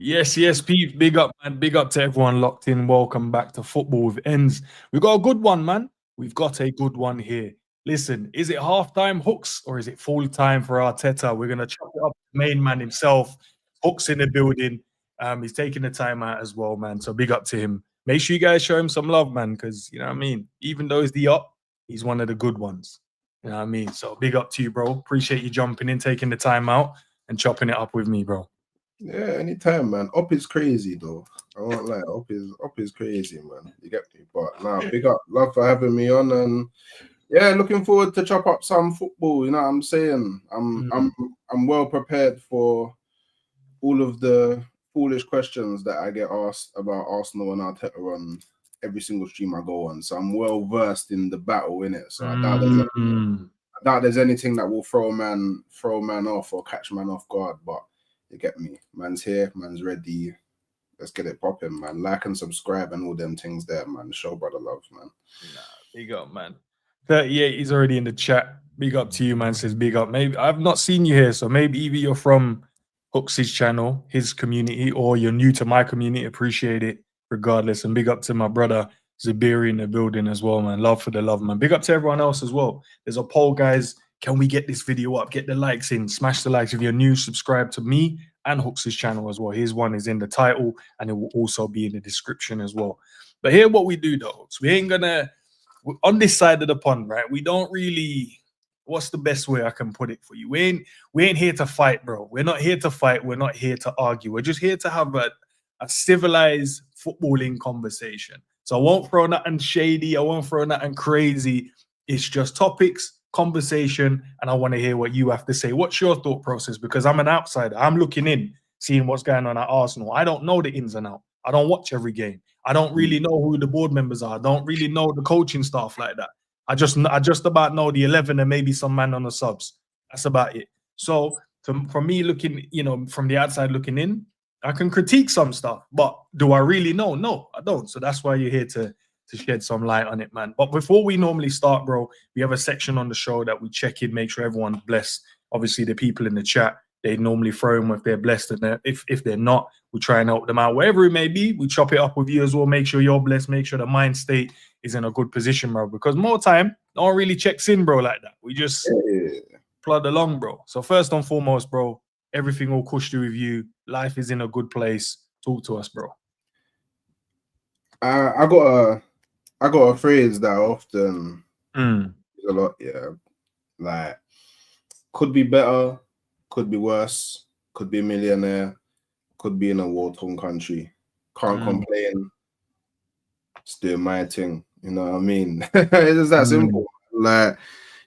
Yes, yes, Pete. Big up, man. Big up to everyone locked in. Welcome back to Football with Ends. We've got a good one, man. We've got a good one here. Listen, is it halftime hooks or is it full time for Arteta? We're gonna chop it up. Main man himself, hooks in the building. He's taking the time out as well, man. So big up to him. Make sure you guys show him some love, man, because you know what I mean. Even though he's the up, he's one of the good ones. You know what I mean. So big up to you, bro. Appreciate you jumping in, taking the time out, and chopping it up with me, bro. Yeah, anytime, man. Up is crazy though. I won't lie. Up is crazy, man. You get me? But nah, big up, love for having me on, and yeah, looking forward to chop up some football. You know what I'm saying? I'm well prepared for all of the foolish questions that I get asked about Arsenal and Arteta on every single stream I go on. So I'm well versed in the battle in it. So I doubt there's anything that will throw man off or catch man off guard. But you get me? Man's here, man's ready. Let's get it popping, man. Like and subscribe and all them things there, man. Show brother love, man. Nah, big up, man. 38, he's already in the chat. Big up to you, man. Says big up. Maybe I've not seen you here, so maybe either you're from Hooks' channel, his community, or you're new to my community. Appreciate it, regardless. And big up to my brother Zabiri in the building as well, man. Love for the love, man. Big up to everyone else as well. There's a poll, guys. Can we get this video up? Get the likes in. Smash the likes if you're new. Subscribe to me and Hooks' channel as well. His one is in the title, and it will also be in the description as well. But here, what we do, though, Hooks. We ain't gonna on this side of the pond, right? We don't really. What's the best way I can put it for you? We ain't here to fight, bro. We're not here to fight. We're not here to argue. We're just here to have a civilized footballing conversation. So I won't throw nothing shady. I won't throw nothing crazy. It's just topics, conversation, and I want to hear what you have to say. What's your thought process? Because I'm an outsider. I'm looking in, seeing what's going on at Arsenal. I don't know the ins and outs. I don't watch every game. I don't really know who the board members are. I don't really know the coaching staff like that. I just about know the 11 and maybe some man on the subs. That's about it. So from me looking, from the outside looking in, I can critique some stuff, but do I really know? No, I don't. So that's why you're here to shed some light on it, man. But before we normally start, bro, we have a section on the show that we check in, make sure everyone's blessed. Obviously, the people in the chat, they normally throw them if they're blessed, and if they're not, we try and help them out. Wherever it may be, we chop it up with you as well. Make sure you're blessed. Make sure the mind state is in a good position, bro. Because more time, no one really checks in, bro, like that. We just plod along, bro. So first and foremost, bro, everything all cushy with you. Life is in a good place. Talk to us, bro. I got a phrase that I often use a lot. Yeah, like could be better, could be worse, could be a millionaire, could be in a war-torn country. Can't complain. Just doing my thing. You know what I mean? It's just that simple. Like,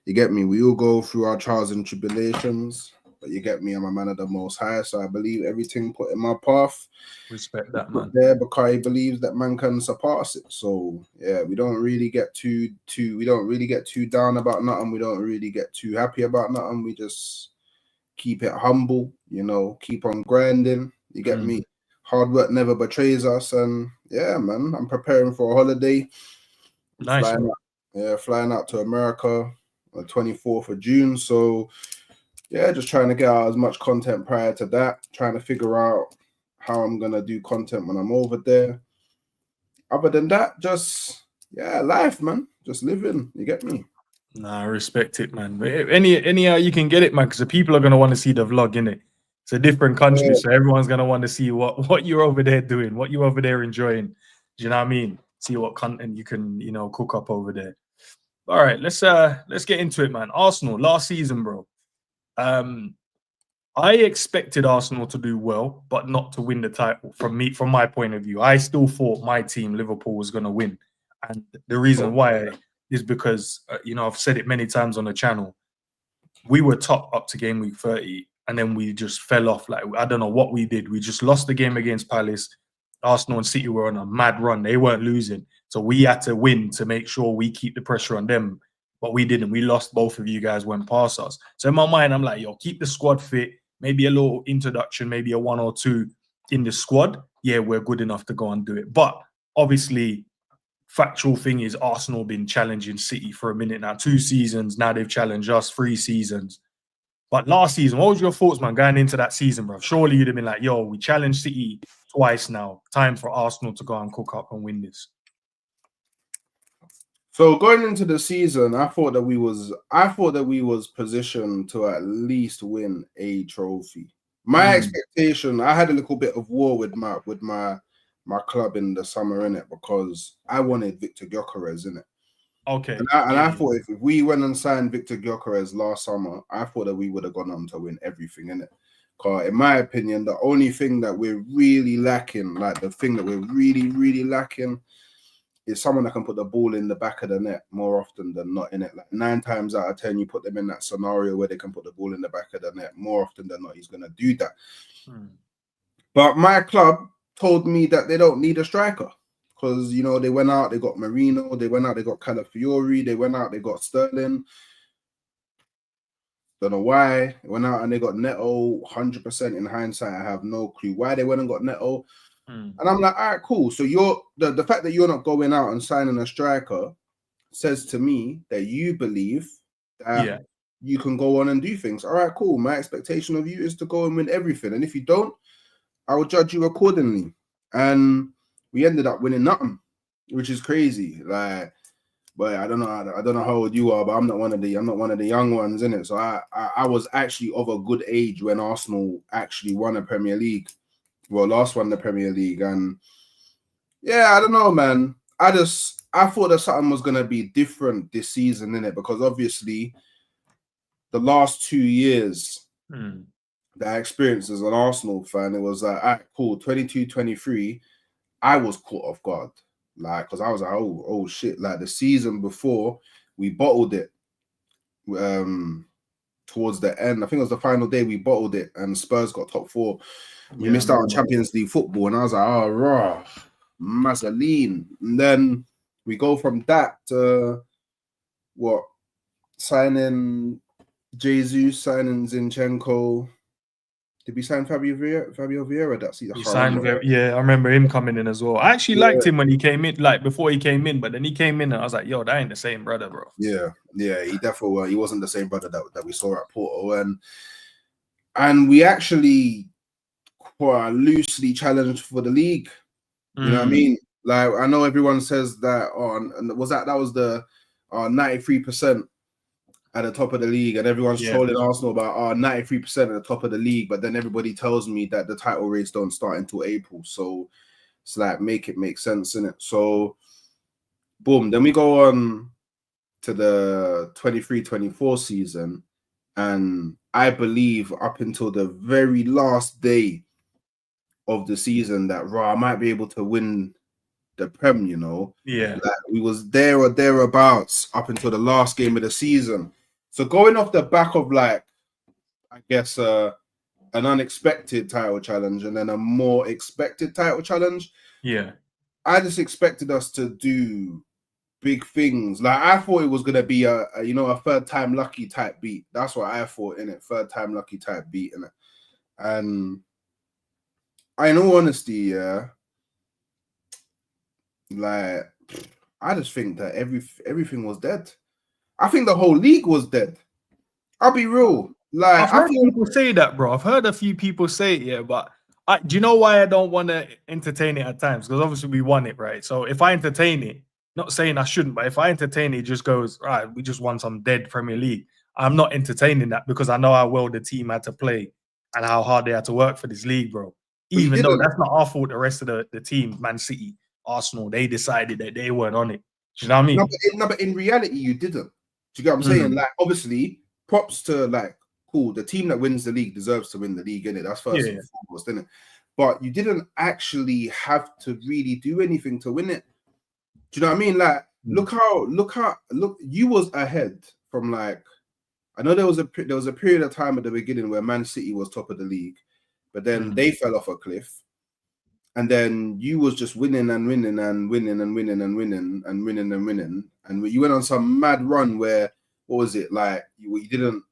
you get me? We all go through our trials and tribulations, but you get me? I'm a man of the Most High, so I believe everything put in my path. Respect that, man. There because he believes that man can surpass it. So yeah, we don't really get too down about nothing. We don't really get too happy about nothing. We just keep it humble, keep on grinding. You get me? Hard work never betrays us, and yeah, man, I'm preparing for a holiday. Nice. Flying out to America on the 24th of June. So yeah, just trying to get out as much content prior to that, trying to figure out how I'm gonna do content when I'm over there. Other than that, just life, man. Just living. You get me? Nah, I respect it, man. But anyhow you can get it, man, because the people are gonna want to see the vlog, innit? It's a different country, so everyone's gonna want to see what you're over there doing, what you're over there enjoying. Do you know what I mean? See what content you can, cook up over there. All right, let's get into it, man. Arsenal last season, bro. I expected Arsenal to do well, but not to win the title. From my point of view, I still thought my team, Liverpool, was going to win, and the reason why is because I've said it many times on the channel. We were top up to game week 30, and then we just fell off. Like, I don't know what we did. We just lost the game against Palace. Arsenal and City were on a mad run. They weren't losing, so we had to win to make sure we keep the pressure on them. But we didn't. We lost. Both of you guys went past us. So in my mind, I'm like, yo, keep the squad fit. Maybe a little introduction, maybe a 1 or 2 in the squad. Yeah, we're good enough to go and do it. But obviously, factual thing is Arsenal been challenging City for a minute now. 2 seasons. Now they've challenged us 3 seasons. But last season, what was your thoughts, man, going into that season, bro? Surely you'd have been like, yo, we challenged City twice now. Time for Arsenal to go and cook up and win this. So going into the season, I thought that we was positioned to at least win a trophy. My expectation, I had a little bit of war with my club in the summer, in it, because I wanted Victor Gyökeres in it. Okay. I thought if we went and signed Victor Gyökeres last summer, I thought that we would have gone on to win everything, in it. Because in my opinion, the only thing that we're really lacking, like the thing that we're really, really lacking, is someone that can put the ball in the back of the net more often than not, in it. Like 9 times out of 10, you put them in that scenario where they can put the ball in the back of the net. More often than not, he's going to do that. But my club told me that they don't need a striker because, you know, they went out, they got Marino, they went out, they got Calafiori, they went out, they got Sterling. Don't know why. They went out and they got Neto. 100% in hindsight, I have no clue why they went and got Neto. And I'm like, all right, cool. So you're the fact that you're not going out and signing a striker says to me that you believe that you can go on and do things. All right, cool. My expectation of you is to go and win everything. And if you don't, I will judge you accordingly. And we ended up winning nothing, which is crazy. Like, but I don't know how old you are, but I'm not one of the young ones, in it. So I was actually of a good age when Arsenal actually won a Premier League. Well, last one, the Premier League. And yeah, I don't know, man. I thought that something was going to be different this season, innit? Because obviously the last 2 years that I experienced as an Arsenal fan, it was like, all right, cool, 22-23, I was caught off guard. Like, because I was like, oh shit. Like the season before, we bottled it. Towards the end, I think it was the final day, we bottled it and Spurs got top 4. We missed out on Champions League football, and I was like, oh, raw, Mazzoline. And then we go from that to signing Jesus, signing Zinchenko. Did we sign Fabio Vieira that season? He signed I remember him coming in as well. I actually liked him when he came in, like before he came in, but then he came in and I was like, yo, that ain't the same brother, bro. Yeah, he definitely he wasn't the same brother that we saw at Porto. And we actually quite loosely challenged for the league. You know what I mean? Like, I know everyone says that that was the 93% at the top of the league, and everyone's trolling Arsenal about 93% at the top of the league, but then everybody tells me that the title race don't start until April. So it's like, make it make sense, innit? So boom, then we go on to the 23-24 season, and I believe up until the very last day of the season that I might be able to win the Prem, you know. Yeah. Like, we was there or thereabouts up until the last game of the season. So going off the back of, like, I guess an unexpected title challenge and then a more expected title challenge. Yeah. I just expected us to do big things. Like, I thought it was gonna be a third time lucky type beat. That's what I thought, in it. Third time lucky type beat, in it. And in all honesty, like, I just think that everything was dead. I think the whole league was dead. I'll be real. Like, I've heard people say that, bro. I've heard a few people say it, but do you know why I don't want to entertain it at times? Because obviously we won it, right? So if I entertain it, not saying I shouldn't, but if I entertain it, it just goes, right, we just won some dead Premier League. I'm not entertaining that because I know how well the team had to play and how hard they had to work for this league, bro. Even though that's not our fault, the rest of the team, Man City, Arsenal, they decided that they weren't on it. Do you know what I mean? No, but in reality, you didn't. Do you get what I'm saying? Like, obviously, props to, like, cool, the team that wins the league deserves to win the league, innit? That's first and foremost, innit? But you didn't actually have to really do anything to win it. Do you know what I mean? Like, look, you was ahead from, like, I know there was a period of time at the beginning where Man City was top of the league, but then they fell off a cliff. And then you was just winning and winning and winning and winning and winning and winning and winning. And you went on some mad run where, what was it? Like, you didn't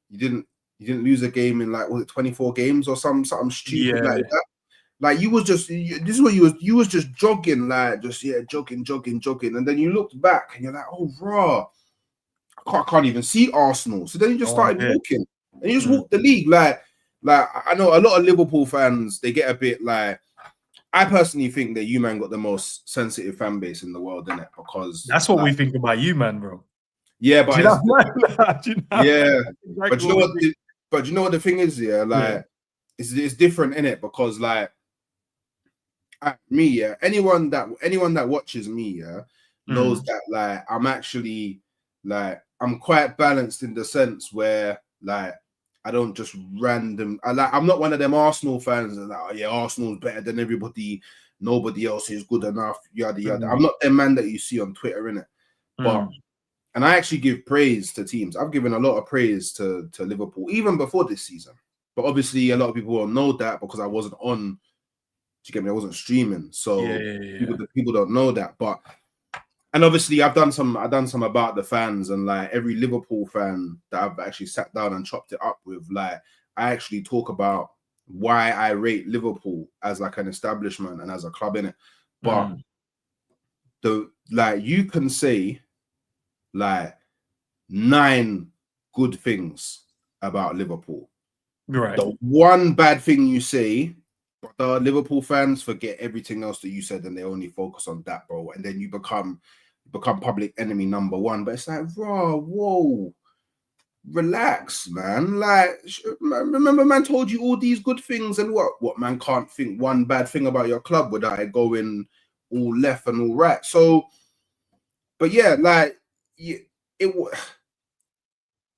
lose a game in, like, was it 24 games or something stupid like that? Like, you was just, this is what you was just jogging, like, just, jogging. And then you looked back and you're like, oh, raw. I can't even see Arsenal. So then you just started walking. and you just walk the league. Like I know a lot of Liverpool fans, they get a bit like. I personally think that you man got the most sensitive fan base in the world, innit? Because that's what we think about you, man, bro. Yeah, but yeah, but you know what? But you know what the thing is, yeah, like it's different in it because like me, yeah, anyone that watches me, yeah, knows that like I'm actually like I'm quite balanced in the sense where like I don't just I'm not one of them Arsenal fans that like, oh yeah, Arsenal's better than everybody, nobody else is good enough, yada yada. I'm not the man that you see on Twitter, innit? But and I actually give praise to teams. I've given a lot of praise to Liverpool, even before this season. But obviously, a lot of people won't know that because I wasn't on. Do you get me? I wasn't streaming, so people don't know that. And obviously, I've done some about the fans, and like every Liverpool fan that I've actually sat down and chopped it up with, like I actually talk about why I rate Liverpool as like an establishment and as a club in it. But you can say like 9 good things about Liverpool. Right. The one bad thing you say, the Liverpool fans forget everything else that you said and they only focus on that, bro. And then you become public enemy number 1. But it's like, whoa, relax, man. Like, remember, man told you all these good things, and what man can't think one bad thing about your club without it going all left and all right. So, but yeah, like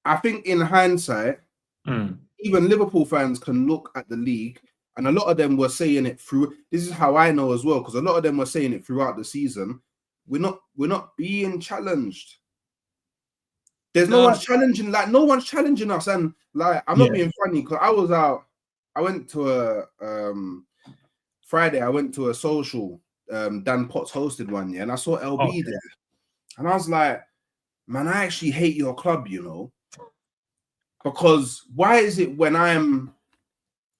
I think in hindsight, even Liverpool fans can look at the league, and a lot of them were saying it through. This is how I know as well, because a lot of them were saying it throughout the season. We're not being challenged. There's no one's challenging. Like no one's challenging us, and like I'm not being funny because I was out. I went to a Friday. I went to a social. Dan Potts hosted one, and I saw LB there, and I was like, man, I actually hate your club, you know, because why is it when I'm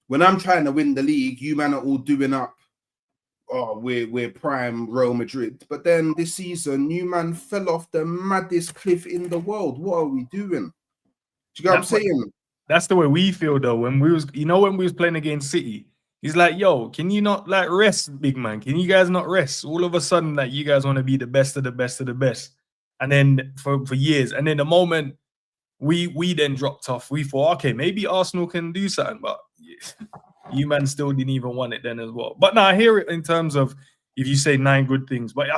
trying to win the league, you man are all doing up, oh, we're prime Real Madrid, but then this season, you man fell off the maddest cliff in the world. What are we doing? Do you get what I'm saying? That's the way we feel though. When we was playing against City, he's like, yo, can you not like rest, big man? Can you guys not rest? All of a sudden, like you guys want to be the best of the best of the best. And then for years, and then the moment we then dropped off, we thought, okay, maybe Arsenal can do something, but you man still didn't even want it then as well. But now I hear it in terms of if you say 9 good things, but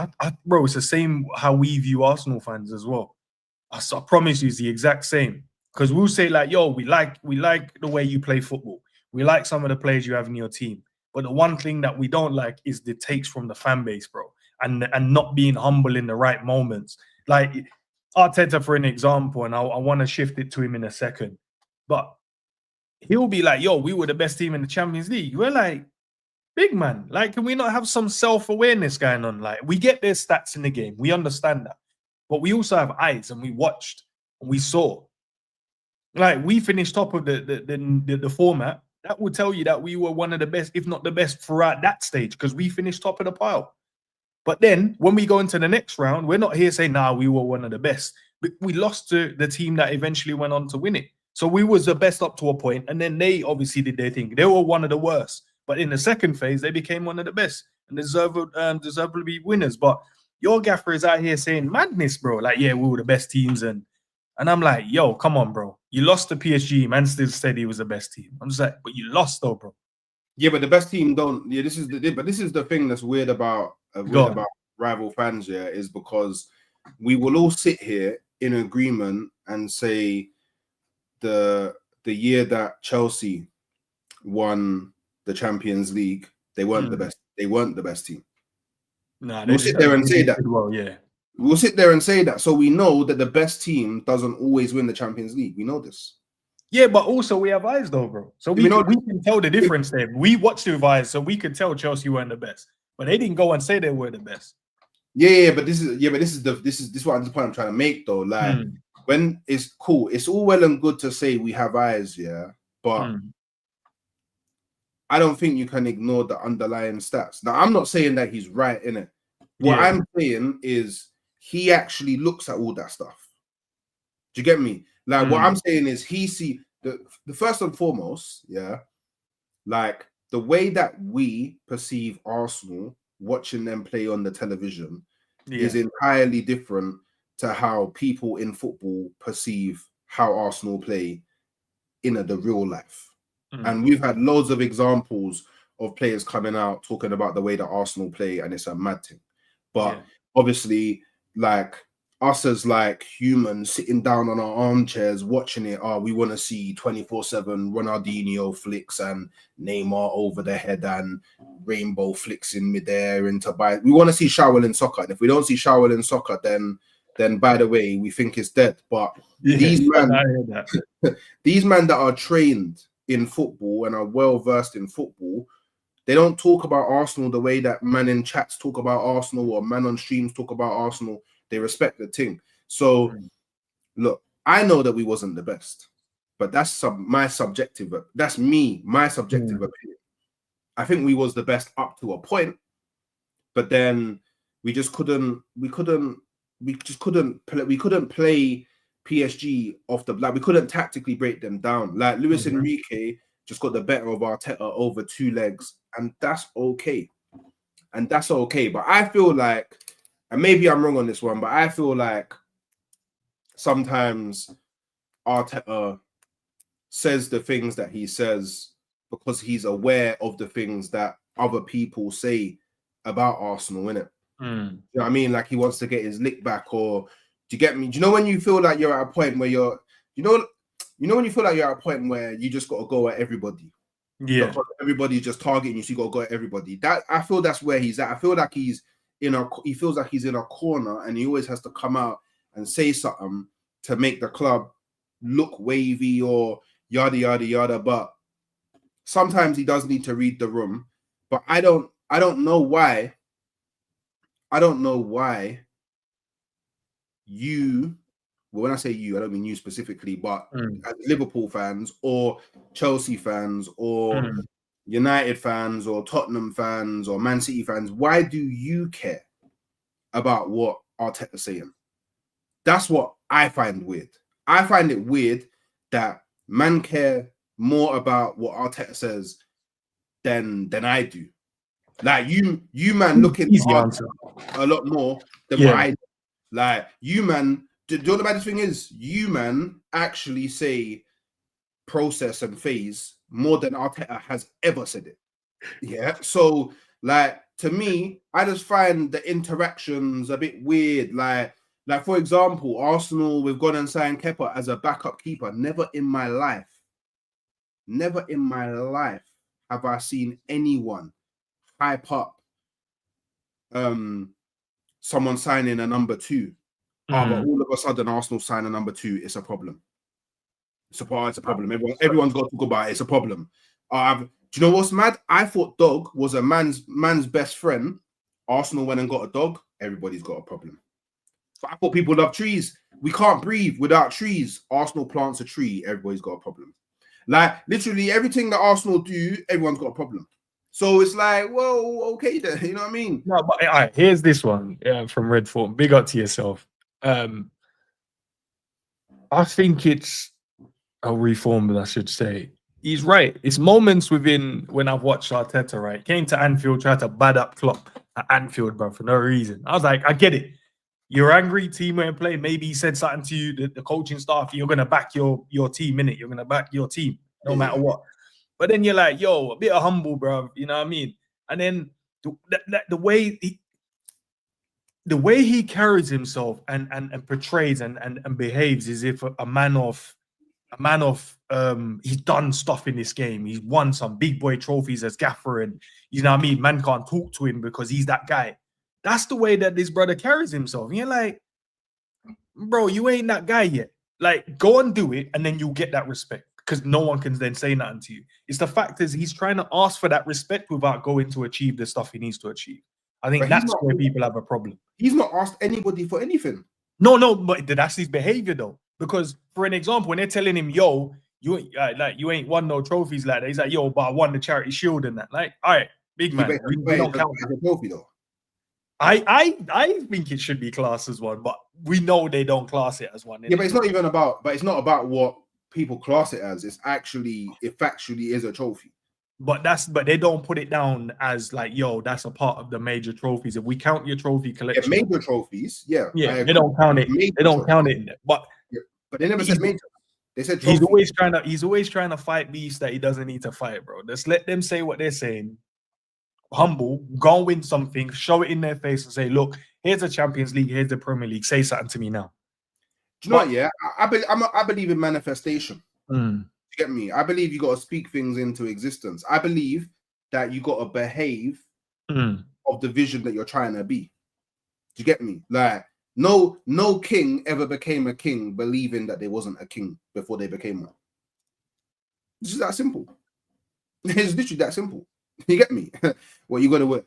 bro, it's the same how we view Arsenal fans as well. I promise you, it's the exact same. Because we'll say like, yo, we like the way you play football. We like some of the players you have in your team. But the one thing that we don't like is the takes from the fan base, bro, and not being humble in the right moments. Like Arteta, for an example, and I want to shift it to him in a second, but he'll be like, yo, we were the best team in the Champions League. We're like, big man, like, can we not have some self-awareness going on? Like, we get their stats in the game. We understand that. But we also have eyes, and we watched and we saw. Like, we finished top of the format. That will tell you that we were one of the best, if not the best, throughout that stage, because we finished top of the pile. But then when we go into the next round, we're not here saying, nah, we were one of the best. But we lost to the team that eventually went on to win it. So we was the best up to a point, and then they obviously did their thing. They were one of the worst. But in the second phase, they became one of the best and deserve to be winners. But your gaffer is out here saying madness, bro. Like, yeah, we were the best teams. And I'm like, yo, come on, bro. You lost to PSG. Man still said he was the best team. I'm just like, but you lost though, bro. Yeah, but the best team don't. Yeah, this is the thing that's weird about rival fans. Yeah, is because we will all sit here in agreement and say the year that Chelsea won the Champions League, they weren't the best. They weren't the best team. Nah, we'll sit there and say that. Well, yeah. We'll sit there and say that. So we know that the best team doesn't always win the Champions League. We know this. Yeah, but also we have eyes though, bro. So we can tell the difference there. We watched it with eyes, so we could tell Chelsea weren't the best. But they didn't go and say they were the best. Yeah, but this is what I'm trying to make though. Like when it's cool, it's all well and good to say we have eyes, yeah, but I don't think you can ignore the underlying stats. Now, I'm not saying that he's right in it. What I'm saying is he actually looks at all that stuff. Do you get me? Like what I'm saying is he see the first and foremost, yeah, like the way that we perceive Arsenal watching them play on the television is entirely different to how people in football perceive how Arsenal play in the real life. And we've had loads of examples of players coming out talking about the way that Arsenal play, and it's a mad thing. But obviously, like us as like humans sitting down on our armchairs watching it, we want to see 24/7 Ronaldinho flicks and Neymar over the head and rainbow flicks in midair into by. We want to see Shaolin soccer, and if we don't see Shaolin soccer, then by the way, we think it's dead. But these men that are trained in football and are well versed in football, they don't talk about Arsenal the way that man in chats talk about Arsenal or man on streams talk about Arsenal. They respect the thing. So, look, I know that we wasn't the best, but that's my subjective. That's my subjective opinion. I think we was the best up to a point, but then we just couldn't. We couldn't play PSG off the like. We couldn't tactically break them down. Like Luis Enrique just got the better of Arteta over 2 legs, and that's okay. But I feel like, and maybe I'm wrong on this one, but I feel like sometimes Arteta says the things that he says because he's aware of the things that other people say about Arsenal, innit? You know what I mean? Like he wants to get his lick back, or do you get me? Do you know when you feel like you're at a point where when you feel like you're at a point where you just got to go at everybody? Yeah. Because everybody's just targeting you, so you got to go at everybody. That I feel that's where he's at. I feel like he feels like he's in a corner, and he always has to come out and say something to make the club look wavy or yada yada yada. But sometimes he does need to read the room. But I don't know why. I don't know why when I say you, I don't mean you specifically, but as Liverpool fans or Chelsea fans or United fans or Tottenham fans or Man City fans, why do you care about what Arteta's saying? That's what I find weird. I find it weird that man care more about what Arteta says than I do. Like you man looking at a lot more than what I do. Like you man, do you know what the baddest thing is? You man actually say process and phase more than Arteta has ever said it. Yeah. So like to me, I just find the interactions a bit weird. Like for example, Arsenal, we've gone and signed Kepa as a backup keeper. Never in my life have I seen anyone hype up someone signing a number 2. But all of a sudden Arsenal sign a number 2, it's a problem. It's a problem. Everyone's got to talk about it. It's a problem. Do you know what's mad? I thought dog was a man's best friend. Arsenal went and got a dog. Everybody's got a problem. So I thought people love trees. We can't breathe without trees. Arsenal plants a tree. Everybody's got a problem. Like literally everything that Arsenal do, everyone's got a problem. So it's like, well, okay then, you know what I mean? No, but all right, here's this one from Red Form. Big up to yourself. I think it's a reform, I should say. He's right. It's moments within when I've watched Arteta, right? Came to Anfield, tried to bad up Klopp at Anfield, bro, for no reason. I was like, I get it. You're angry, team won't play. Maybe he said something to you, the coaching staff, you're going to back your team, innit? You're going to back your team, no matter what. But then you're like, yo, a bit of humble, bro. You know what I mean? And then the way he carries himself and portrays and behaves as if a man of he's done stuff in this game. He's won some big boy trophies as gaffer, and you know what I mean? Man can't talk to him because he's that guy. That's the way that this brother carries himself. And you're like, bro, you ain't that guy yet. Like, go and do it, and then you'll get that respect. Because no one can then say nothing to you. It's the fact is he's trying to ask for that respect without going to achieve the stuff he needs to achieve. I think that's where people have a problem. He's not asked anybody for anything. No, but that's his behavior though. Because for an example, when they're telling him, yo, you ain't won no trophies like that. He's like, yo, but I won the Charity Shield and that. Like, all right, big man. We don't count the trophy though. I think it should be classed as one, but we know they don't class it as one. Yeah, but it's not about what people class it as. It factually is a trophy. But they don't put it down as like, yo, that's a part of the major trophies. If we count your trophy collection, major trophies, they don't count it. They don't count it. But they never said major. They said trophy. He's always trying to fight beasts that he doesn't need to fight, bro. Just let them say what they're saying. Humble, go and win something, show it in their face and say, look, here's the Champions League, here's the Premier League. Say something to me now. Do you know what? Yeah, I believe in manifestation. You get me? I believe you got to speak things into existence. I believe that you got to behave of the vision that you're trying to be. Do you get me? Like, no king ever became a king believing that there wasn't a king before they became one. It's just that simple. It's literally that simple. You get me? What you gonna?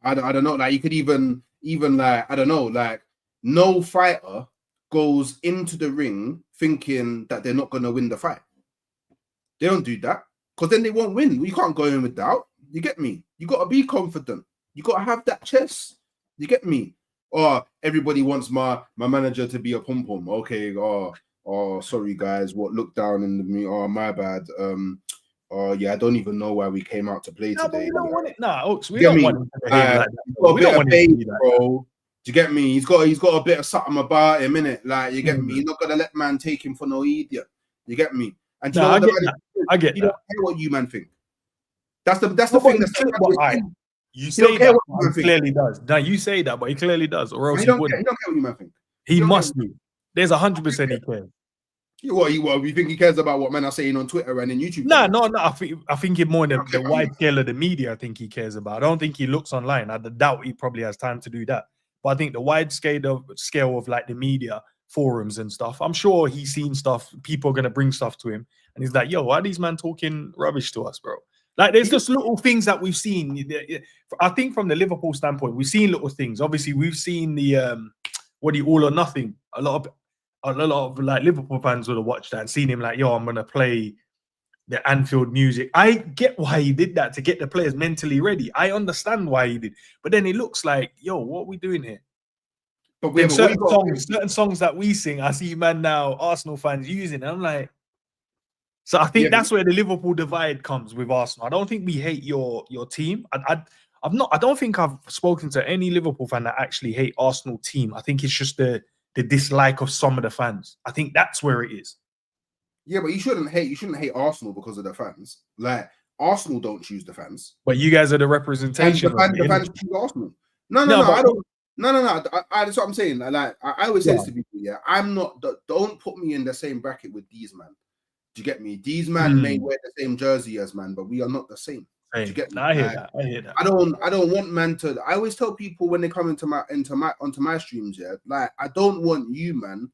I don't know. Like, you could even like, I don't know. Like, no fighter goes into the ring thinking that they're not gonna win the fight. They don't do that, because then they won't win. You can't go in with doubt. You get me? You got to be confident. You got to have that chest. You get me? Or everybody wants my manager to be a pom pom. Okay. Oh, sorry guys. What? Look down in the me. Oh, my bad. Yeah, I don't even know why we came out to play today. We don't want it. Nah, Oaks, we don't want him to behave like that. We don't want him to be that, bro. Do you get me? He's got a bit of something about him, innit? Like, you get me? You're not gonna let man take him for no idiot. You get me? And I get that. You don't care what you man think. That's the thing. You say that, but he clearly does. Now you say that, but he clearly does, or else he wouldn't. He don't care what you man think. He must do. There's 100% he cares. What you think he cares about what men are saying on Twitter and in YouTube? No. I think it more than the wide scale of the media. I think he cares about. I don't think he looks online. I doubt he probably has time to do that. But I think the wide scale of like the media forums and stuff, I'm sure he's seen stuff. People are gonna bring stuff to him, and he's like, "Yo, why are these men talking rubbish to us, bro?" Like, there's just little things that we've seen. I think from the Liverpool standpoint, we've seen little things. Obviously, we've seen the all or nothing. A lot of like Liverpool fans would have watched that and seen him like, "Yo, I'm gonna play the Anfield music." I get why he did that, to get the players mentally ready. I understand why he did, but then it looks like, yo, what are we doing here? But certain songs that we sing, I see man now Arsenal fans using. And I'm like, so I think that's where the Liverpool divide comes with Arsenal. I don't think we hate your team. I don't think I've spoken to any Liverpool fan that actually hate Arsenal team. I think it's just the dislike of some of the fans. I think that's where it is. Yeah, but you shouldn't hate Arsenal because of the fans. Like, Arsenal don't choose the fans. But you guys are the representation. The fans choose Arsenal. No, I don't. No. That's what I'm saying. Like, I always say this to people. Yeah, I'm not. Don't put me in the same bracket with these man. Do you get me? These man may wear the same jersey as man, but we are not the same. Do you get me? I hear that. I don't want man to. I always tell people when they come onto my streams. Yeah, like, I don't want you man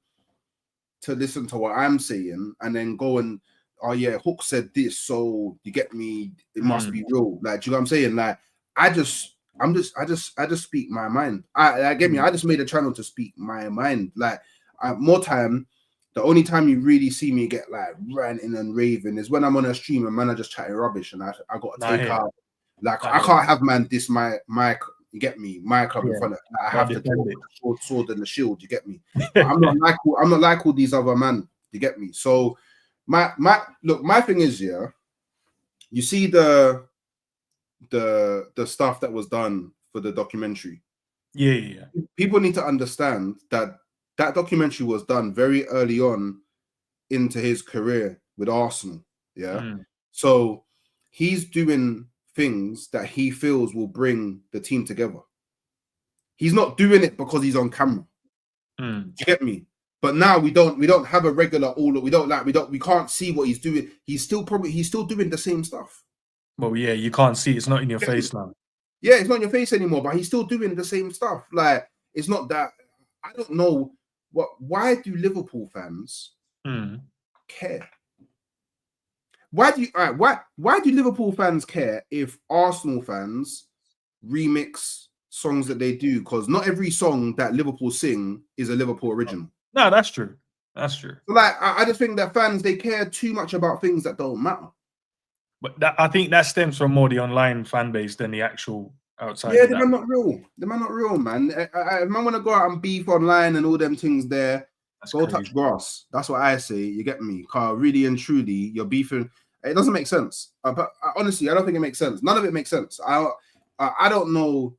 to listen to what I'm saying and then go and, oh yeah, Hook said this, so you get me, it must be real. Like, do you know what I'm saying? Like, I just speak my mind. I get me. I just made a channel to speak my mind. Like, more time. The only time you really see me get like ranting and raving is when I'm on a stream and man are just chatting rubbish, and I got to take out. Like, I can't have man this my you get me, my club in front of. I have to do the sword and the shield. You get me. I'm not like all these other man. You get me. So my thing is, yeah. You see the stuff that was done for the documentary. Yeah. People need to understand that documentary was done very early on into his career with Arsenal. Yeah. So he's doing things that he feels will bring the team together. He's not doing it because he's on camera. Do you get me? But now we don't have a regular we can't see what he's doing. He's still doing the same stuff. Well, yeah, you can't see. It's not in your face now. Yeah, it's not in your face anymore, but he's still doing the same stuff. Like, it's not that. I don't know why do Liverpool fans care? Why do Liverpool fans care if Arsenal fans remix songs that they do? Because not every song that Liverpool sing is a Liverpool original. No, that's true. That's true. So, like, I just think that fans, they care too much about things that don't matter. But I think that stems from more the online fan base than the actual outside. Yeah, they're not real. They're not real, man. If I want to go out and beef online and all them things there, That's Go crazy. touch grass. That's what I say. You get me? Car, really and truly, you're beefing. It doesn't make sense. But honestly, I don't think it makes sense. None of it makes sense. I don't know.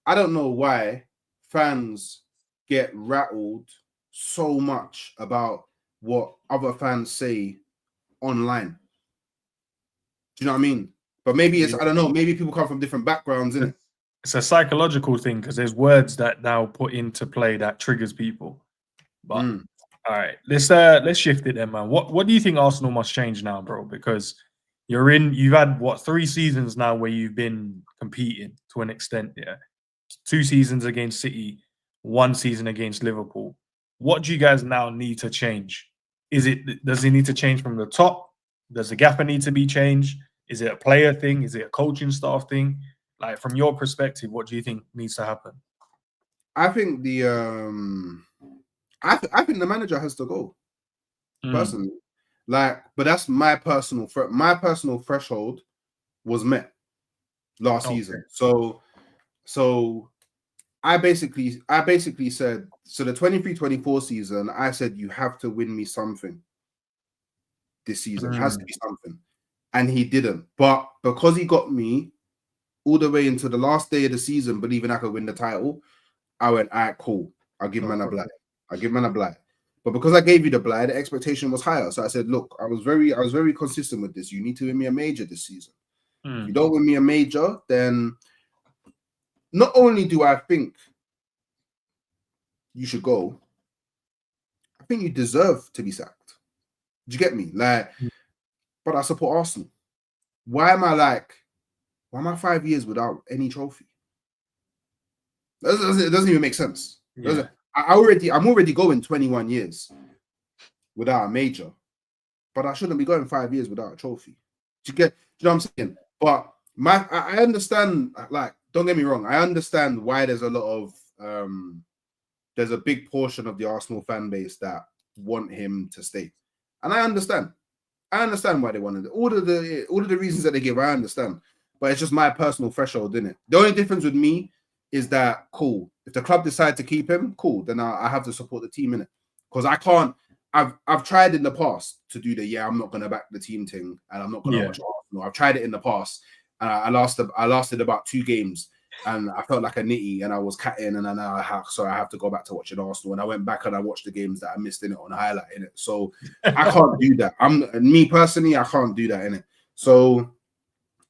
I don't know why fans get rattled so much about what other fans say online. Do you know what I mean? But maybe it's, I don't know, maybe people come from different backgrounds, innit? It's a psychological thing because there's words that now put into play that triggers people. But all right, let's shift it then, man. What do you think Arsenal must change now, bro? Because you've had what 3 seasons now where you've been competing to an extent, yeah. 2 seasons against City, 1 season against Liverpool. What do you guys now need to change? Does it need to change from the top? Does the gaffer need to be changed? Is it a player thing? Is it a coaching staff thing? Like from your perspective, what do you think needs to happen? I think I think the manager has to go personally. Like, but that's my personal threshold was met last season. So I basically said, so the 23-24 season, I said you have to win me something this season. It has to be something. And he didn't. But because he got me all the way into the last day of the season, believing I could win the title, I went, all right, cool. I'll give man a blight. But because I gave you the blight, the expectation was higher. So I said, look, I was very consistent with this. You need to win me a major this season. If you don't win me a major, then not only do I think you should go, I think you deserve to be sacked. Do you get me? Like, but I support Arsenal. Why am I 5 years without any trophy? It doesn't even make sense. Yeah. I'm already going 21 years without a major, but I shouldn't be going 5 years without a trophy. Do you know what I'm saying? But I understand, like, don't get me wrong, I understand why there's a lot of there's a big portion of the Arsenal fan base that want him to stay. And I understand why they wanted it. All of the reasons that they give, I understand. But it's just my personal threshold, isn't it? The only difference with me is that, cool, if the club decide to keep him, cool, then I have to support the team, innit? Because I can't, I've tried in the past to do I'm not going to back the team thing and I'm not going to watch Arsenal. I've tried it in the past. I lasted about 2 games and I felt like a nitty and I was catting and then I have to go back to watching Arsenal. And I went back and I watched the games that I missed in it on highlight in it. So I can't do that. Me personally, I can't do that in it. So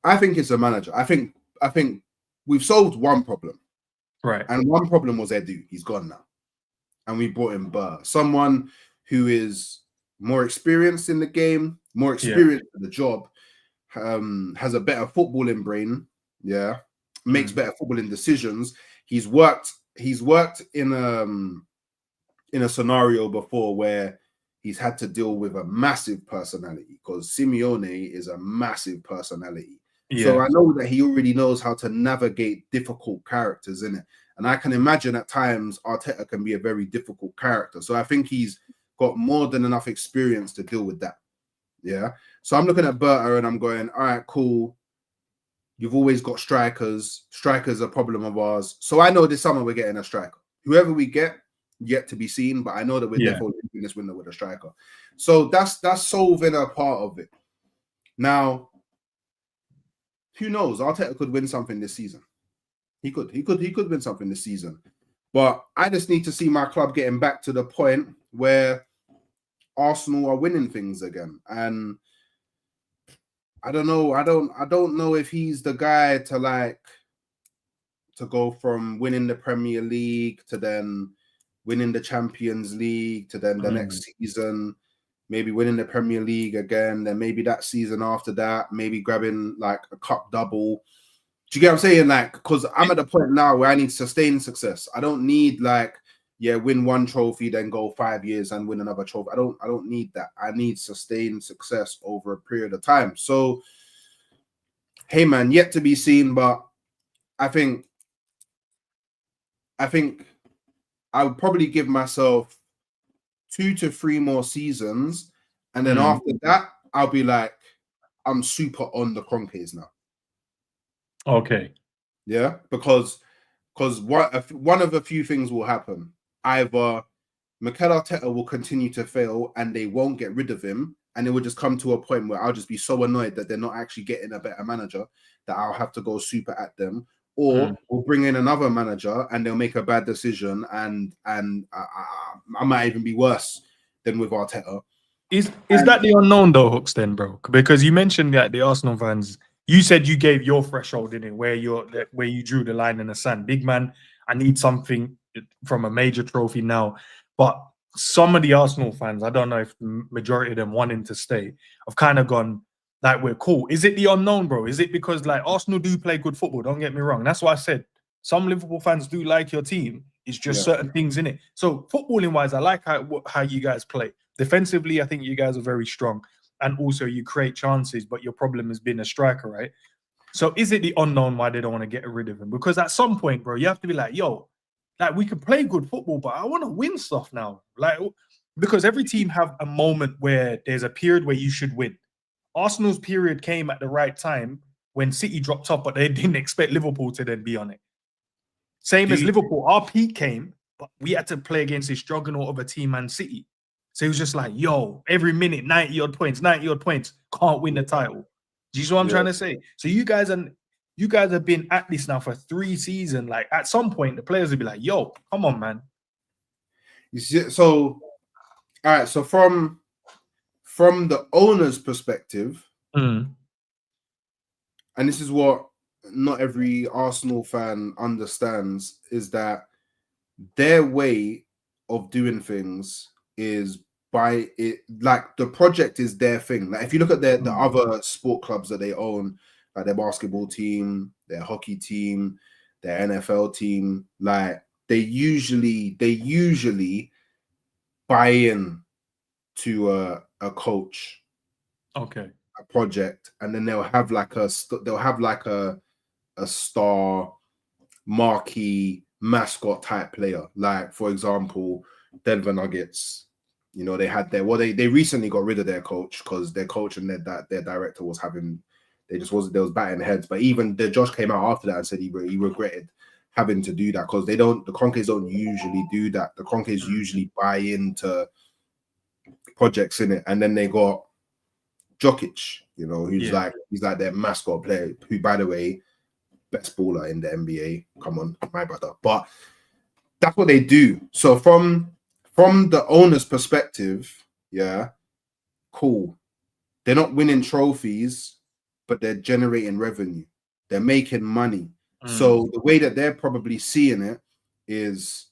I think it's a manager. I think we've solved one problem. Right. And one problem was Edu. He's gone now. And we brought in Burr, someone who is more experienced in the game, more experienced in the job, has a better footballing brain, makes better footballing decisions. He's worked in a scenario before where he's had to deal with a massive personality, because Simeone is a massive personality. So I know that he already knows how to navigate difficult characters, innit? And I can imagine at times Arteta can be a very difficult character. So I think he's got more than enough experience to deal with that. Yeah. So I'm looking at Berta and I'm going, all right, cool. You've always got strikers. Strikers are a problem of ours. So I know this summer we're getting a striker. Whoever we get, yet to be seen, but I know that we're definitely in this window with a striker. So that's solving a part of it. Now, who knows? Arteta could win something this season. He could win something this season. But I just need to see my club getting back to the point where Arsenal are winning things again. And I don't know. I don't know if he's the guy to go from winning the Premier League to then winning the Champions League to then the next season, maybe winning the Premier League again, then maybe that season after that, maybe grabbing like a cup double. Do you get what I'm saying? Like, because I'm at the point now where I need sustained success. I don't need win one trophy, then go 5 years and win another trophy. I don't need that. I need sustained success over a period of time. So, hey man, yet to be seen, but I think I would probably give myself 2 to 3 more seasons, and then after that, I'll be like, I'm super on the Kroenkes now. Okay. Yeah, because one of a few things will happen. Either Mikel Arteta will continue to fail and they won't get rid of him. And it will just come to a point where I'll just be so annoyed that they're not actually getting a better manager that I'll have to go super at them. Or we'll bring in another manager and they'll make a bad decision and I might even be worse than with Arteta. Is that the unknown though, Hooks, then, bro? Because you mentioned that the Arsenal fans, you said you gave your threshold in it where you drew the line in the sand. Big man, I need something from a major trophy now. But some of the Arsenal fans, I don't know if the majority of them wanting to stay, have kind of gone like, we're cool. Is it the unknown, bro? Is it because like Arsenal do play good football? Don't get me wrong. That's what I said. Some Liverpool fans do like your team. It's just certain things in it. So footballing wise, I like how you guys play. Defensively, I think you guys are very strong. And also you create chances, but your problem has been a striker, right? So is it the unknown why they don't want to get rid of him? Because at some point, bro, you have to be like, yo, like we can play good football, but I want to win stuff now. Like, because every team have a moment where there's a period where you should win. Arsenal's period came at the right time when City dropped off, but they didn't expect Liverpool to then be on it. Same as Liverpool, our peak came, but we had to play against this juggernaut of a team, Man City. So it was just like, yo, every minute, 90-odd points, can't win the title. Do you see what I'm trying to say? So you guys have been at this now for 3 seasons. Like at some point, the players will be like, yo, come on, man. You see, so all right, so from the owner's perspective, and this is what not every Arsenal fan understands, is that their way of doing things is by it, like the project is their thing. Like if you look at the other sport clubs that they own, like their basketball team, their hockey team, their NFL team, like they usually buy in to a coach, okay, a project, and then they'll have like a star marquee mascot type player. Like for example, Denver Nuggets. You know, they had they recently got rid of their coach because their coach and their director was having, they was batting heads. But even the Josh came out after that and said he regretted having to do that because the Conques don't usually do that. The Conques usually buy into projects in it, and then they got Jokic, you know, he's like their mascot player, who by the way, best baller in the NBA. Come on, my brother. But that's what they do. So from the owner's perspective, yeah, cool. They're not winning trophies, but they're generating revenue. They're making money. So the way that they're probably seeing it is,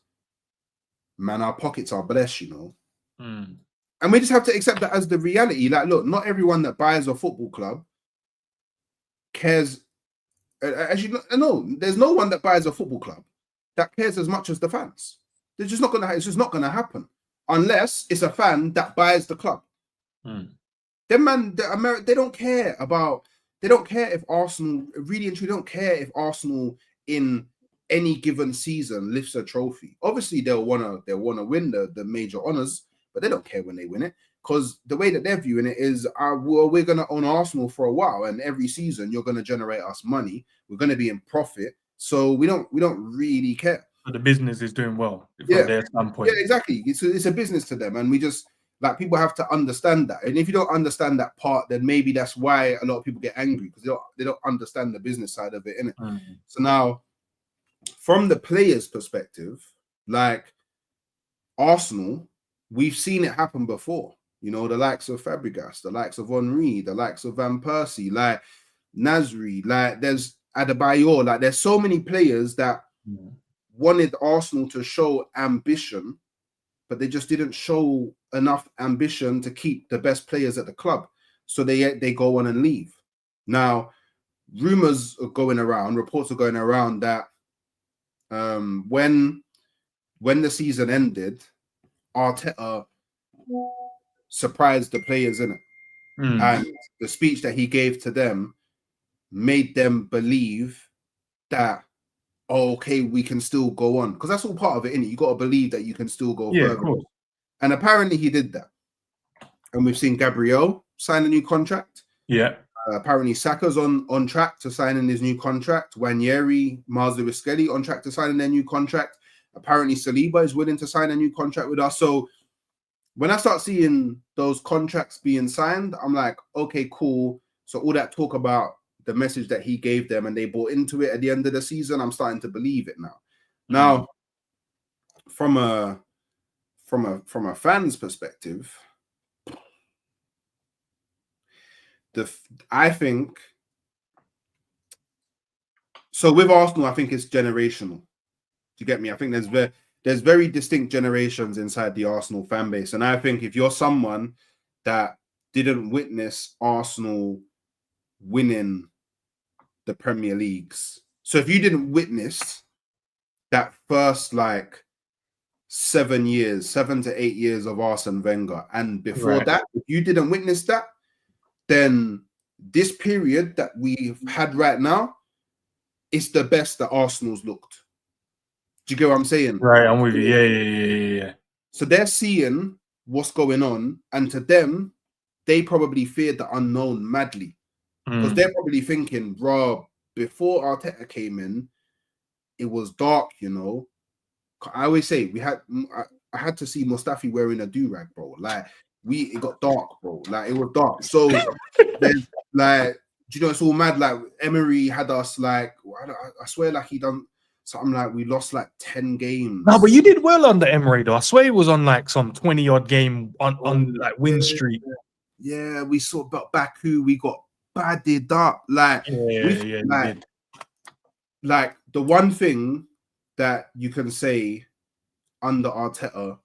man, our pockets are blessed, you know. And we just have to accept that as the reality. Like, look, not everyone that buys a football club cares. As you know, there's no one that buys a football club that cares as much as the fans. It's just not gonna happen unless it's a fan that buys the club. Them man, they don't care if Arsenal really and truly don't care if Arsenal in any given season lifts a trophy. Obviously, they'll wanna win the major honors, but they don't care when they win it because the way that they're viewing it is, well, we're gonna own Arsenal for a while, and every season you're gonna generate us money. We're gonna be in profit, so we don't really care. But the business is doing well from their standpoint. Yeah, exactly. It's a business to them, and we just like people have to understand that. And if you don't understand that part, then maybe that's why a lot of people get angry because they don't understand the business side of it, innit? So now, from the players' perspective, like Arsenal, we've seen it happen before. You know, the likes of Fabregas, the likes of Henry, the likes of Van Persie, like Nasri, like there's Adebayor, like there's so many players that wanted Arsenal to show ambition, but they just didn't show enough ambition to keep the best players at the club. So they go on and leave. Now, rumors are going around, reports are going around that when the season ended, Arteta surprised the players in it. And the speech that he gave to them made them believe that, oh, okay, we can still go on. Because that's all part of it, innit? You got to believe that you can still go further. Of course. And apparently he did that. And we've seen Gabriel sign a new contract. Yeah. Apparently Saka's on track to signing his new contract. Wanyeri, Mars Lewis Skelly on track to signing their new contract. Apparently, Saliba is willing to sign a new contract with us. So when I start seeing those contracts being signed, I'm like, okay, cool. So all that talk about the message that he gave them and they bought into it at the end of the season, I'm starting to believe it now. Now, from a fan's perspective, I think so with Arsenal, I think it's generational. Do you get me? I think there's very distinct generations inside the Arsenal fan base. And I think if you're someone that didn't witness Arsenal winning the Premier Leagues, so if you didn't witness that first like 7 to 8 years of Arsene Wenger, and before that, if you didn't witness that, then this period that we've had right now is the best that Arsenal's looked. Do you get what I'm saying? Right, I'm with you. Yeah. So they're seeing what's going on, and to them, they probably feared the unknown madly. Because they're probably thinking, bro, before Arteta came in, it was dark, you know. I always say I had to see Mustafi wearing a do-rag, bro. Like it got dark, bro. Like it was dark. So there's like, do you know, it's all mad. Like Emery had us like, I swear, like he done something like we lost like 10 games. No, but you did well on the Emirates though. I swear it was on like some 20-odd game on like win streak. Yeah, we saw about Baku, we got badded up. Like like the one thing that you can say under Arteta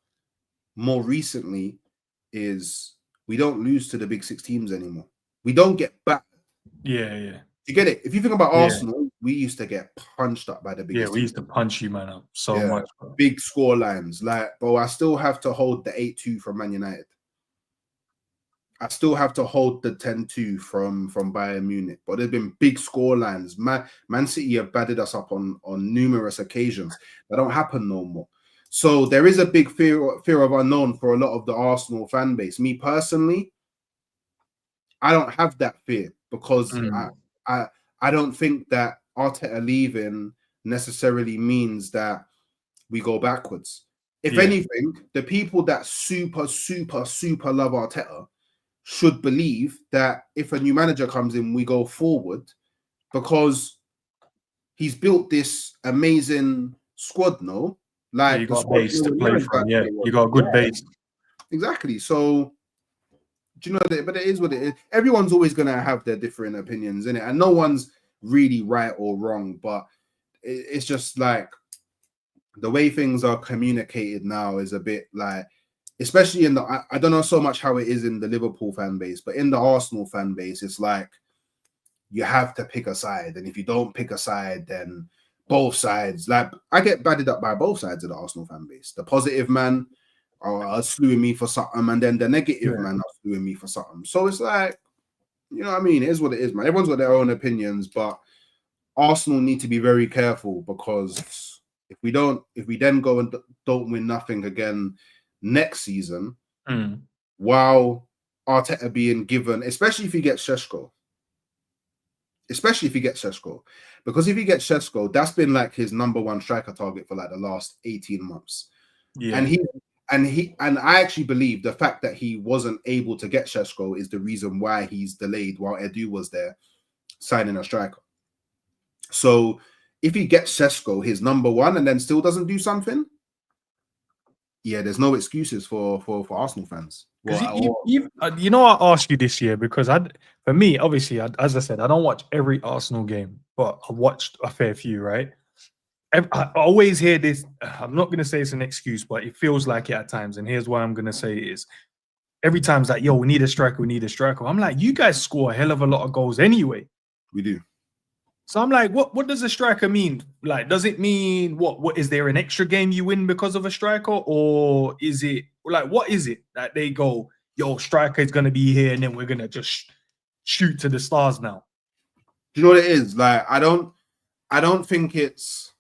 more recently is we don't lose to the big six teams anymore. We don't get back. Yeah. You get it? If you think about Arsenal, we used to get punched up by the biggest. Yeah, we used to punch you, man, up so much. Bro. Big score lines. Like, bro, I still have to hold the 8-2 from Man United. I still have to hold the 10-2 from Bayern Munich. But there's been big score lines. Man City have batted us up on numerous occasions. That don't happen no more. So there is a big fear of unknown for a lot of the Arsenal fan base. Me personally, I don't have that fear because I don't think that Arteta leaving necessarily means that we go backwards. If anything, the people that super love Arteta should believe that if a new manager comes in, we go forward because he's built this amazing squad, no? Like you got a base to play from. Yeah, you got a good base. Exactly. So, do you know that? But it is what it is. Everyone's always going to have their different opinions in it, and no one's really right or wrong. But it's just like the way things are communicated now is a bit like, especially in the, I don't know so much how it is in the Liverpool fan base, but in the Arsenal fan base, it's like you have to pick a side, and if you don't pick a side, then both sides. Like I get batted up by both sides of the Arsenal fan base. The positive man are slewing me for something, and then the negative man are slewing me for something. So it's like, you know what I mean? It is what it is, man. Everyone's got their own opinions, but Arsenal need to be very careful because if we then go and don't win nothing again next season, while Arteta being given, especially if he gets Šeško, because if he gets Šeško, that's been like his number one striker target for like the last 18 months. Yeah. And I actually believe the fact that he wasn't able to get Šeško is the reason why he's delayed while Edu was there signing a striker. So if he gets Šeško, his number one, and then still doesn't do something, yeah, there's no excuses for Arsenal fans. You know, I asked you this year because for me, obviously, as I said, I don't watch every Arsenal game, but I watched a fair few, right? I always hear this. I'm not going to say it's an excuse, but it feels like it at times. And here's why I'm going to say it is. Every time it's like, yo, we need a striker. I'm like, you guys score a hell of a lot of goals anyway. We do. So I'm like, what does a striker mean? Like, does it mean what is there an extra game you win because of a striker? Or is it like, what is it that they go, yo, striker is going to be here and then we're going to just shoot to the stars now? Do you know what it is? Like, I don't think it's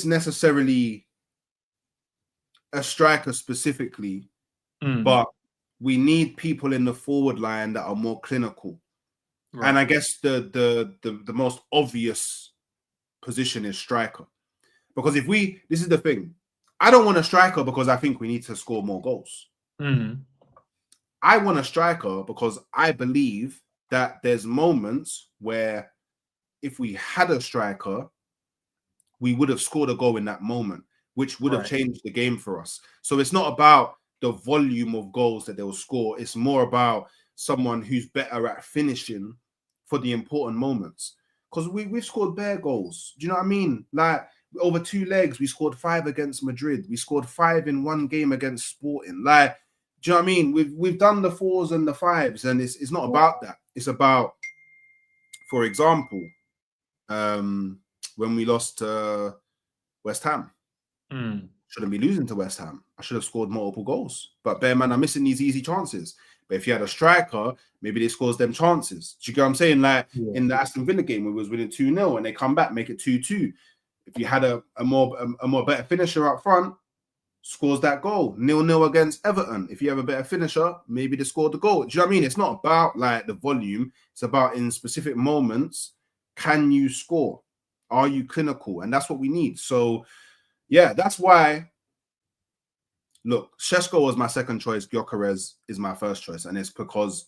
necessarily a striker specifically, but we need people in the forward line that are more clinical. Right. And I guess the most obvious position is striker. Because this is the thing. I don't want a striker because I think we need to score more goals. I want a striker because I believe that there's moments where if we had a striker, we would have scored a goal in that moment, which would have changed the game for us. So it's not about the volume of goals that they'll score. It's more about someone who's better at finishing for the important moments. Because we've scored bare goals. Do you know what I mean? Like over 2 legs, we scored 5 against Madrid. We scored 5 in one game against Sporting. Like, do you know what I mean? We've done the 4s and the 5s, and it's not about that. It's about, for example, when we lost to West Ham. Shouldn't be losing to West Ham. I should have scored multiple goals. But bear man are missing these easy chances. But if you had a striker, maybe they scores them chances. Do you get what I'm saying? Like in the Aston Villa game, we was winning 2-0 and they come back, make it 2-2. If you had a more better finisher up front, scores that goal. 0-0 against Everton. If you have a better finisher, maybe they scored the goal. Do you know what I mean? It's not about like the volume. It's about in specific moments, can you score? Are you clinical? And that's what we need. So yeah, that's why. Look, Šeško was my second choice. Gyökeres is my first choice, and it's because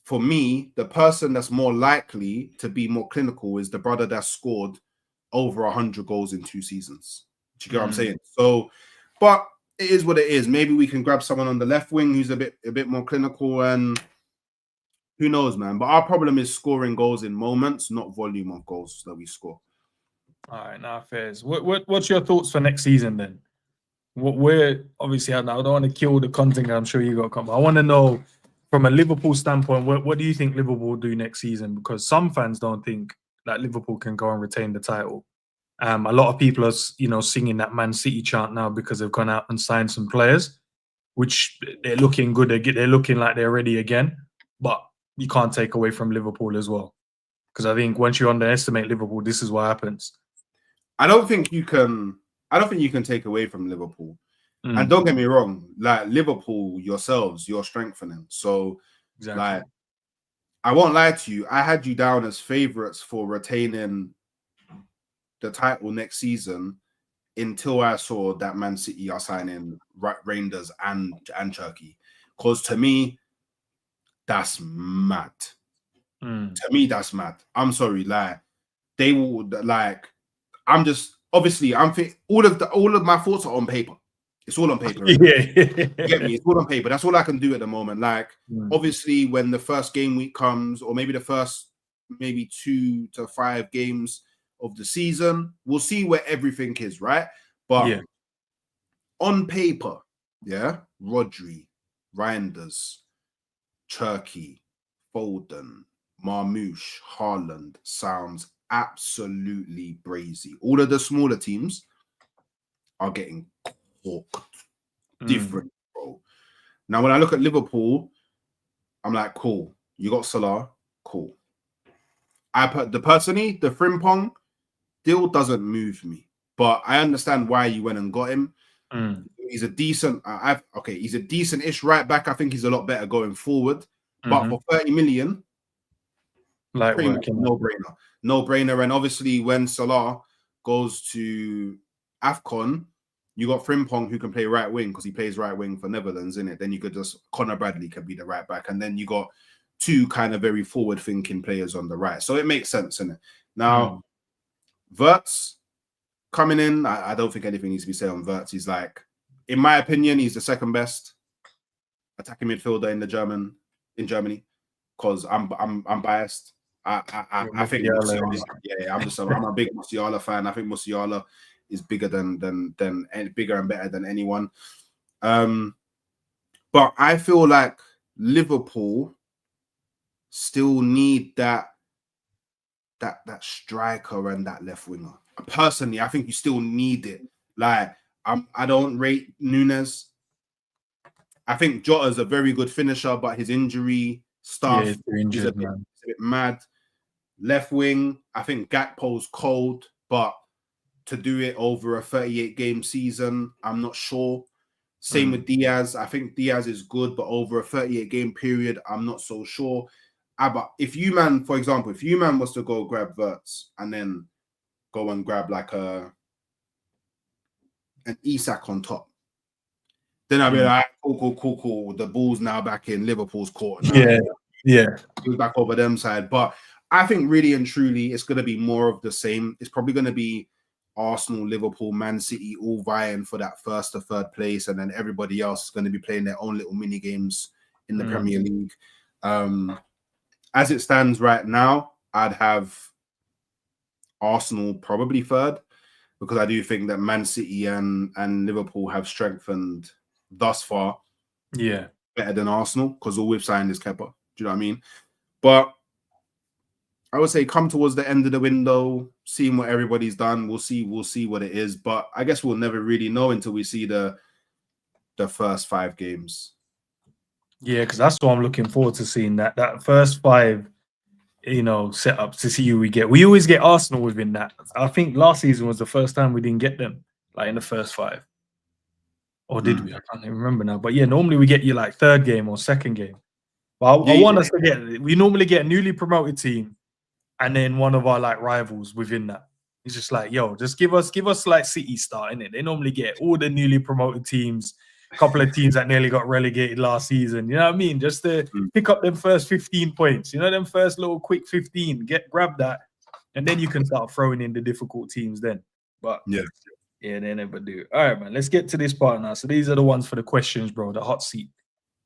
for me, the person that's more likely to be more clinical is the brother that scored over 100 goals in 2 seasons. Do you get what I'm saying? So, but it is what it is. Maybe we can grab someone on the left wing who's a bit more clinical, and who knows, man. But our problem is scoring goals in moments, not volume of goals that we score. All right, now Fairs. What's your thoughts for next season then? We're obviously, I don't want to kill the content. I'm sure you got to come. I want to know from a Liverpool standpoint, what do you think Liverpool will do next season? Because some fans don't think that Liverpool can go and retain the title. A lot of people are, singing that Man City chant now because they've gone out and signed some players, which they're looking good. They're looking like they're ready again. But you can't take away from Liverpool as well, because I think once you underestimate Liverpool, this is what happens. I don't think you can take away from Liverpool. And don't get me wrong, like Liverpool yourselves, you're strengthening. So, like, I won't lie to you. I had you down as favourites for retaining the title next season until I saw that Man City are signing Rangers and Turkey. Because to me, that's mad. To me, that's mad. I'm sorry, like they will like. I'm just obviously all of my thoughts are on paper. It's all on paper. Yeah, you get me. It's all on paper. That's all I can do at the moment. Like obviously, when the first game week comes, or maybe the first 2 to 5 games of the season, we'll see where everything is, right? But on paper, Rodri, Reinders, Turkey, Foden, Marmoush, Haaland sounds absolutely brazy. All of the smaller teams are getting cooked. Different, bro. Now, when I look at Liverpool, I'm like, cool. You got Salah, cool. The Frimpong deal doesn't move me, but I understand why you went and got him. He's a decent. He's a decent-ish right back. I think he's a lot better going forward. But for 30 million, pretty much no-brainer. And obviously, when Salah goes to AFCON, you got Frimpong who can play right wing because he plays right wing for Netherlands, innit? Then you could Conor Bradley can be the right back, and then you got 2 kind of very forward-thinking players on the right. So it makes sense, innit? Now, Wirtz coming in, I don't think anything needs to be said on Wirtz. He's like, in my opinion, he's the second best attacking midfielder in Germany. Because I'm biased. I think Musiala, I'm a big Musiala fan. I think Musiala is bigger than bigger and better than anyone. But I feel like Liverpool still need that striker and that left winger. Personally, I think you still need it. Like I don't rate Núñez. I think Jota's a very good finisher, but his injury stuff is a bit mad. Left wing, I think Gakpo's cold, but to do it over a 38-game season, I'm not sure. Same with Diaz. I think Diaz is good, but over a 38-game period, I'm not so sure. But if you man, for example, was to go grab Wirtz and then go and grab like an Isak on top. Then I'll be like, cool. The ball's now back in Liverpool's court. Now. Yeah. Goes back over them side. But I think really and truly, it's going to be more of the same. It's probably going to be Arsenal, Liverpool, Man City all vying for that first to third place. And then everybody else is going to be playing their own little mini games in the Premier League. As it stands right now, I'd have Arsenal probably third, because I do think that Man City and Liverpool have strengthened thus far. Yeah. Better than Arsenal, because all we've signed is Kepa. Do you know what I mean? But I would say come towards the end of the window, seeing what everybody's done. We'll see what it is. But I guess we'll never really know until we see the first 5 games. Yeah, because that's what I'm looking forward to seeing, that first 5, setups to see who we get. We always get Arsenal within that. I think last season was the first time we didn't get them, like in the first 5. Or did we? I can't even remember now. But yeah, normally we get you like third game or second game. But I want us to get. We normally get a newly promoted team, and then one of our like rivals within that. It's just like, yo, just give us like City starting it. They normally get all the newly promoted teams, a couple of teams that nearly got relegated last season. You know what I mean? Just to pick up them first 15 points. You know, them first little quick 15. Grab that, and then you can start throwing in the difficult teams then. But yeah, they never do. All right, man. Let's get to this part now. So these are the ones for the questions, bro. The hot seat.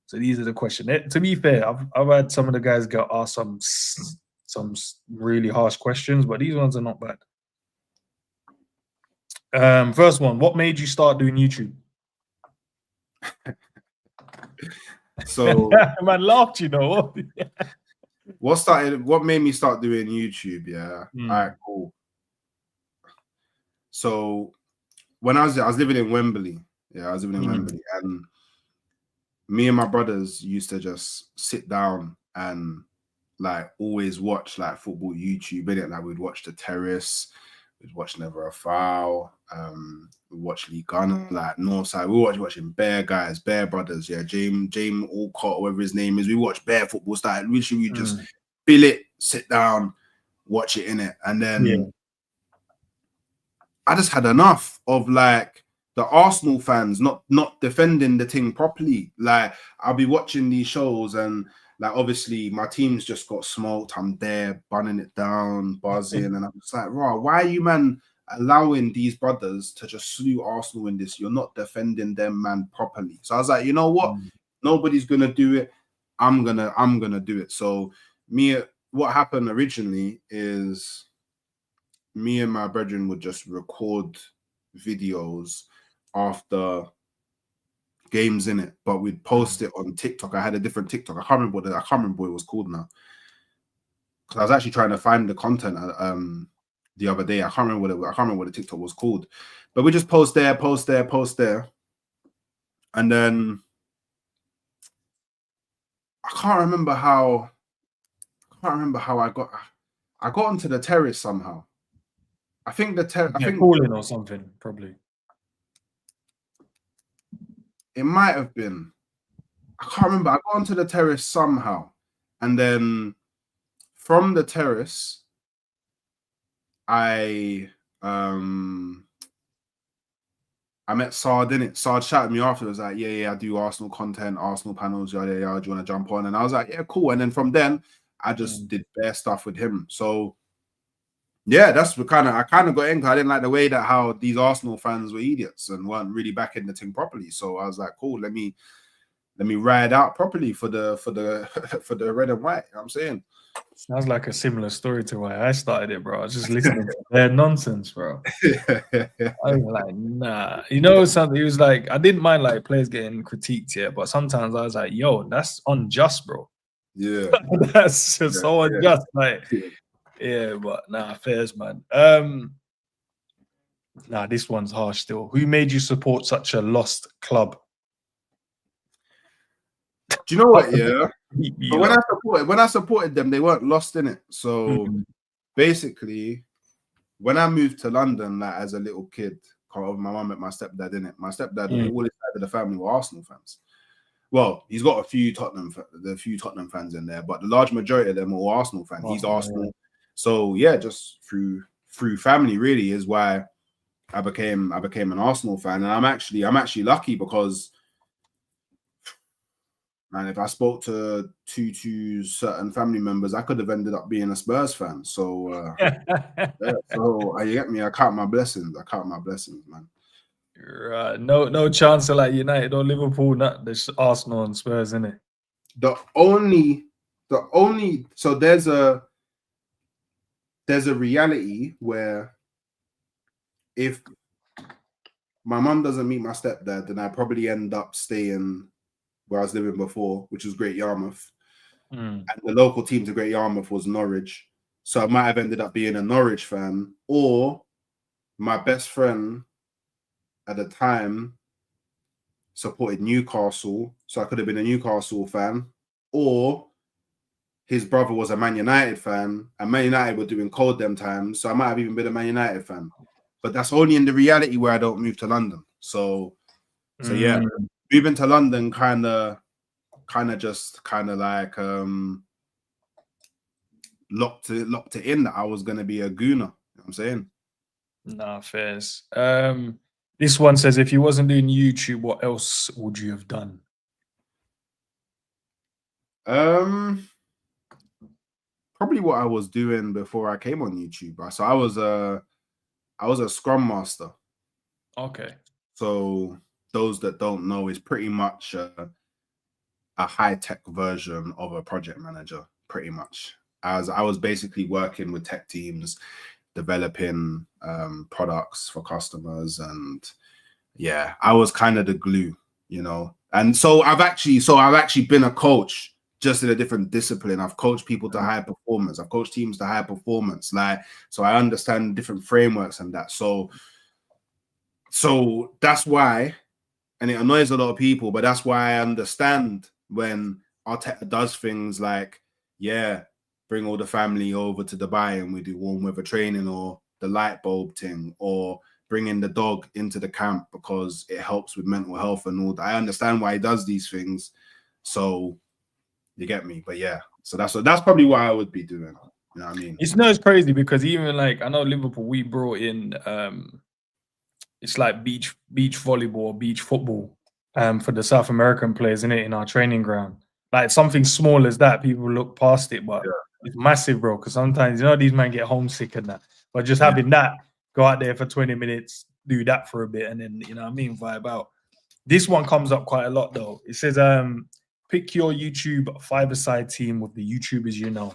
So these are the questions. To be fair, I've had some of the guys get asked some really harsh questions, but these ones are not bad. First one, what made you start doing YouTube? So man laughed, what made me start doing YouTube? Yeah. All right, cool. So when I was living in Wembley. Yeah, I was living in Wembley, and me and my brothers used to just sit down and like always watch like football YouTube, innit? Like we'd watch The Terrace, we'd watch Never a Foul, we'd watch League Gun, like Northside. We were watching Bear guys, Bear brothers, yeah, James Alcott, whatever his name is. We watch Bear football style. Literally, we just feel it, sit down, watch it, innit? And then I just had enough of like the Arsenal fans not defending the thing properly. Like I'll be watching these shows and like obviously my team's just got smoked. I'm there bunning it down, buzzing, and I'm just like, raw, why are you man allowing these brothers to just slew Arsenal in this? You're not defending them man properly. So I was like, you know what? Nobody's gonna do it. I'm gonna do it. So what happened originally is me and my brethren would just record videos after games in it, but we'd post it on TikTok. I had a different TikTok. I can't remember what it was called now, because I was actually trying to find the content the other day. I can't remember what the TikTok was called, but we just post there, and then I can't remember how I got onto The Terrace somehow. I think calling or something, probably. It might have been. I can't remember. I got onto The Terrace somehow. And then from The Terrace, I met Sard in it. Sard shouted me after. It was like, yeah, I do Arsenal content, Arsenal panels, yada, yada. Do you want to jump on? And I was like, yeah, cool. And then from then, I just did bare stuff with him. So yeah, that's what I kind of got in. I didn't like the way that how these Arsenal fans were idiots and weren't really backing the thing properly. So I was like, cool, let me ride out properly for the for the red and white. You know what I'm saying? Sounds like a similar story to why I started it, bro. I was just listening to their nonsense, bro. I was like, nah. You know something? It was like, I didn't mind like players getting critiqued here, but sometimes I was like, yo, that's unjust, bro. Yeah. That's just so unjust. Like, yeah, but nah, fairs, man. Nah, this one's harsh still. Who made you support such a lost club? Do you know what? Yeah. But when I supported them, they weren't lost in it. So basically, when I moved to London, like as a little kid, my mum met my stepdad in it. My stepdad, all his side of the family were Arsenal fans. Well, he's got a few Tottenham fans in there, but the large majority of them are all Arsenal fans. He's Arsenal. So yeah, just through through family really is why I became an Arsenal fan, and I'm actually lucky because, man, if I spoke to certain family members, I could have ended up being a Spurs fan. So yeah, so you get me. I count my blessings. Man. Right. No chance of like United or Liverpool, not this Arsenal and Spurs, isn't it? The only so there's a reality where if my mum doesn't meet my stepdad, then I probably end up staying where I was living before, which was Great Yarmouth. And the local team to Great Yarmouth was Norwich. So I might have ended up being a Norwich fan, or my best friend at the time supported Newcastle. So I could have been a Newcastle fan, or his brother was a Man United fan, and Man United were doing cold them times. So I might have even been a Man United fan. But that's only in the reality where I don't move to London. So yeah, moving to London kind of like locked it in that I was gonna be a gooner. You know what I'm saying? Nah, fairs. This one says, if you wasn't doing YouTube, what else would you have done? Probably what I was doing before I came on YouTube. So I was a Scrum Master. Okay. So those that don't know, is pretty much a high-tech version of a project manager, pretty much. As I was basically working with tech teams, developing products for customers, and yeah, I was kind of the glue, you know. And so I've actually been a coach, just in a different discipline. I've coached people to high performance. I've coached teams to high performance. Like, so I understand different frameworks and that. So that's why, and it annoys a lot of people, but that's why I understand when Arteta does things like, yeah, bring all the family over to Dubai and we do warm weather training, or the light bulb thing, or bringing the dog into the camp because it helps with mental health and all that. I understand why he does these things. So you get me? But yeah, so that's probably what I would be doing. You know what I mean? It's crazy because even like, I know Liverpool, we brought in it's like beach volleyball, beach football for the South American players, in it, in our training ground. Like something small as that, people look past it, but it's massive, bro. Because sometimes, you know, these men get homesick and that. But just having that, go out there for 20 minutes, do that for a bit, and then, you know what I mean, vibe out. This one comes up quite a lot though. It says, pick your YouTube five-a-side team with the YouTubers you know.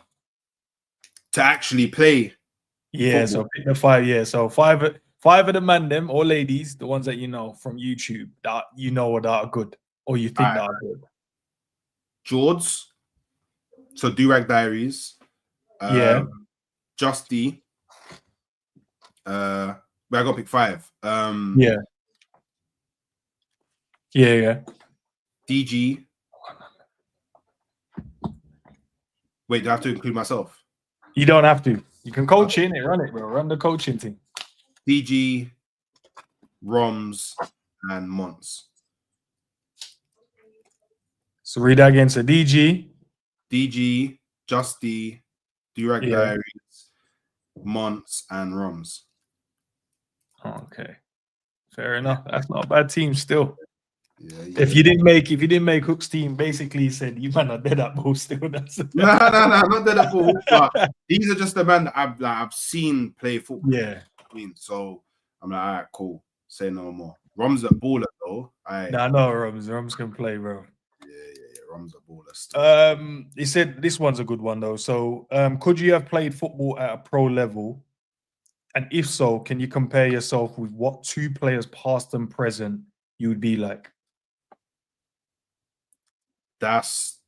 To actually play. Yeah, football. so pick the five. Yeah, so five of the man, them or ladies, the ones that you know from YouTube that you know that are good, or you think that are good. George. So Durag Diaries. Yeah. Justy. I gotta pick five. Yeah. DG. Wait, do I have to include myself? You don't have to. You can coach in it, run it, bro. Run the coaching team. DG, Roms, and Mons. So read that again. So DG, Justy, Durag Diaries, Mons, and Roms. Okay, fair enough. That's not a bad team still. Yeah. If you didn't make Hook's team, basically said you might not dead at ball still. That's no, not dead at ball. But these are just the men that I've seen play football. Yeah. I mean, so I'm like, all right, cool. Say no more. Rom's a baller though. Nah, no, Roms can play, bro. Yeah. Rom's a baller still. He said this one's a good one though. So, could you have played football at a pro level? And if so, can you compare yourself with what two players, past and present, you would be like? That's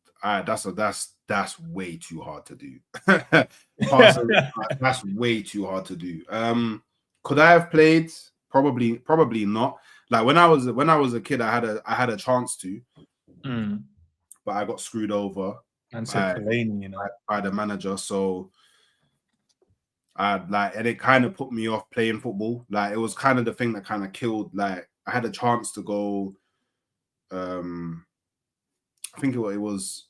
way too hard to do. That's way too hard to do. Could I have played? Probably not. Like when I was a kid, I had a chance to, but I got screwed over and said Fellaini, you know, by the manager. So and it kind of put me off playing football. Like it was kind of the thing that kind of killed. Like I had a chance to go. I think it was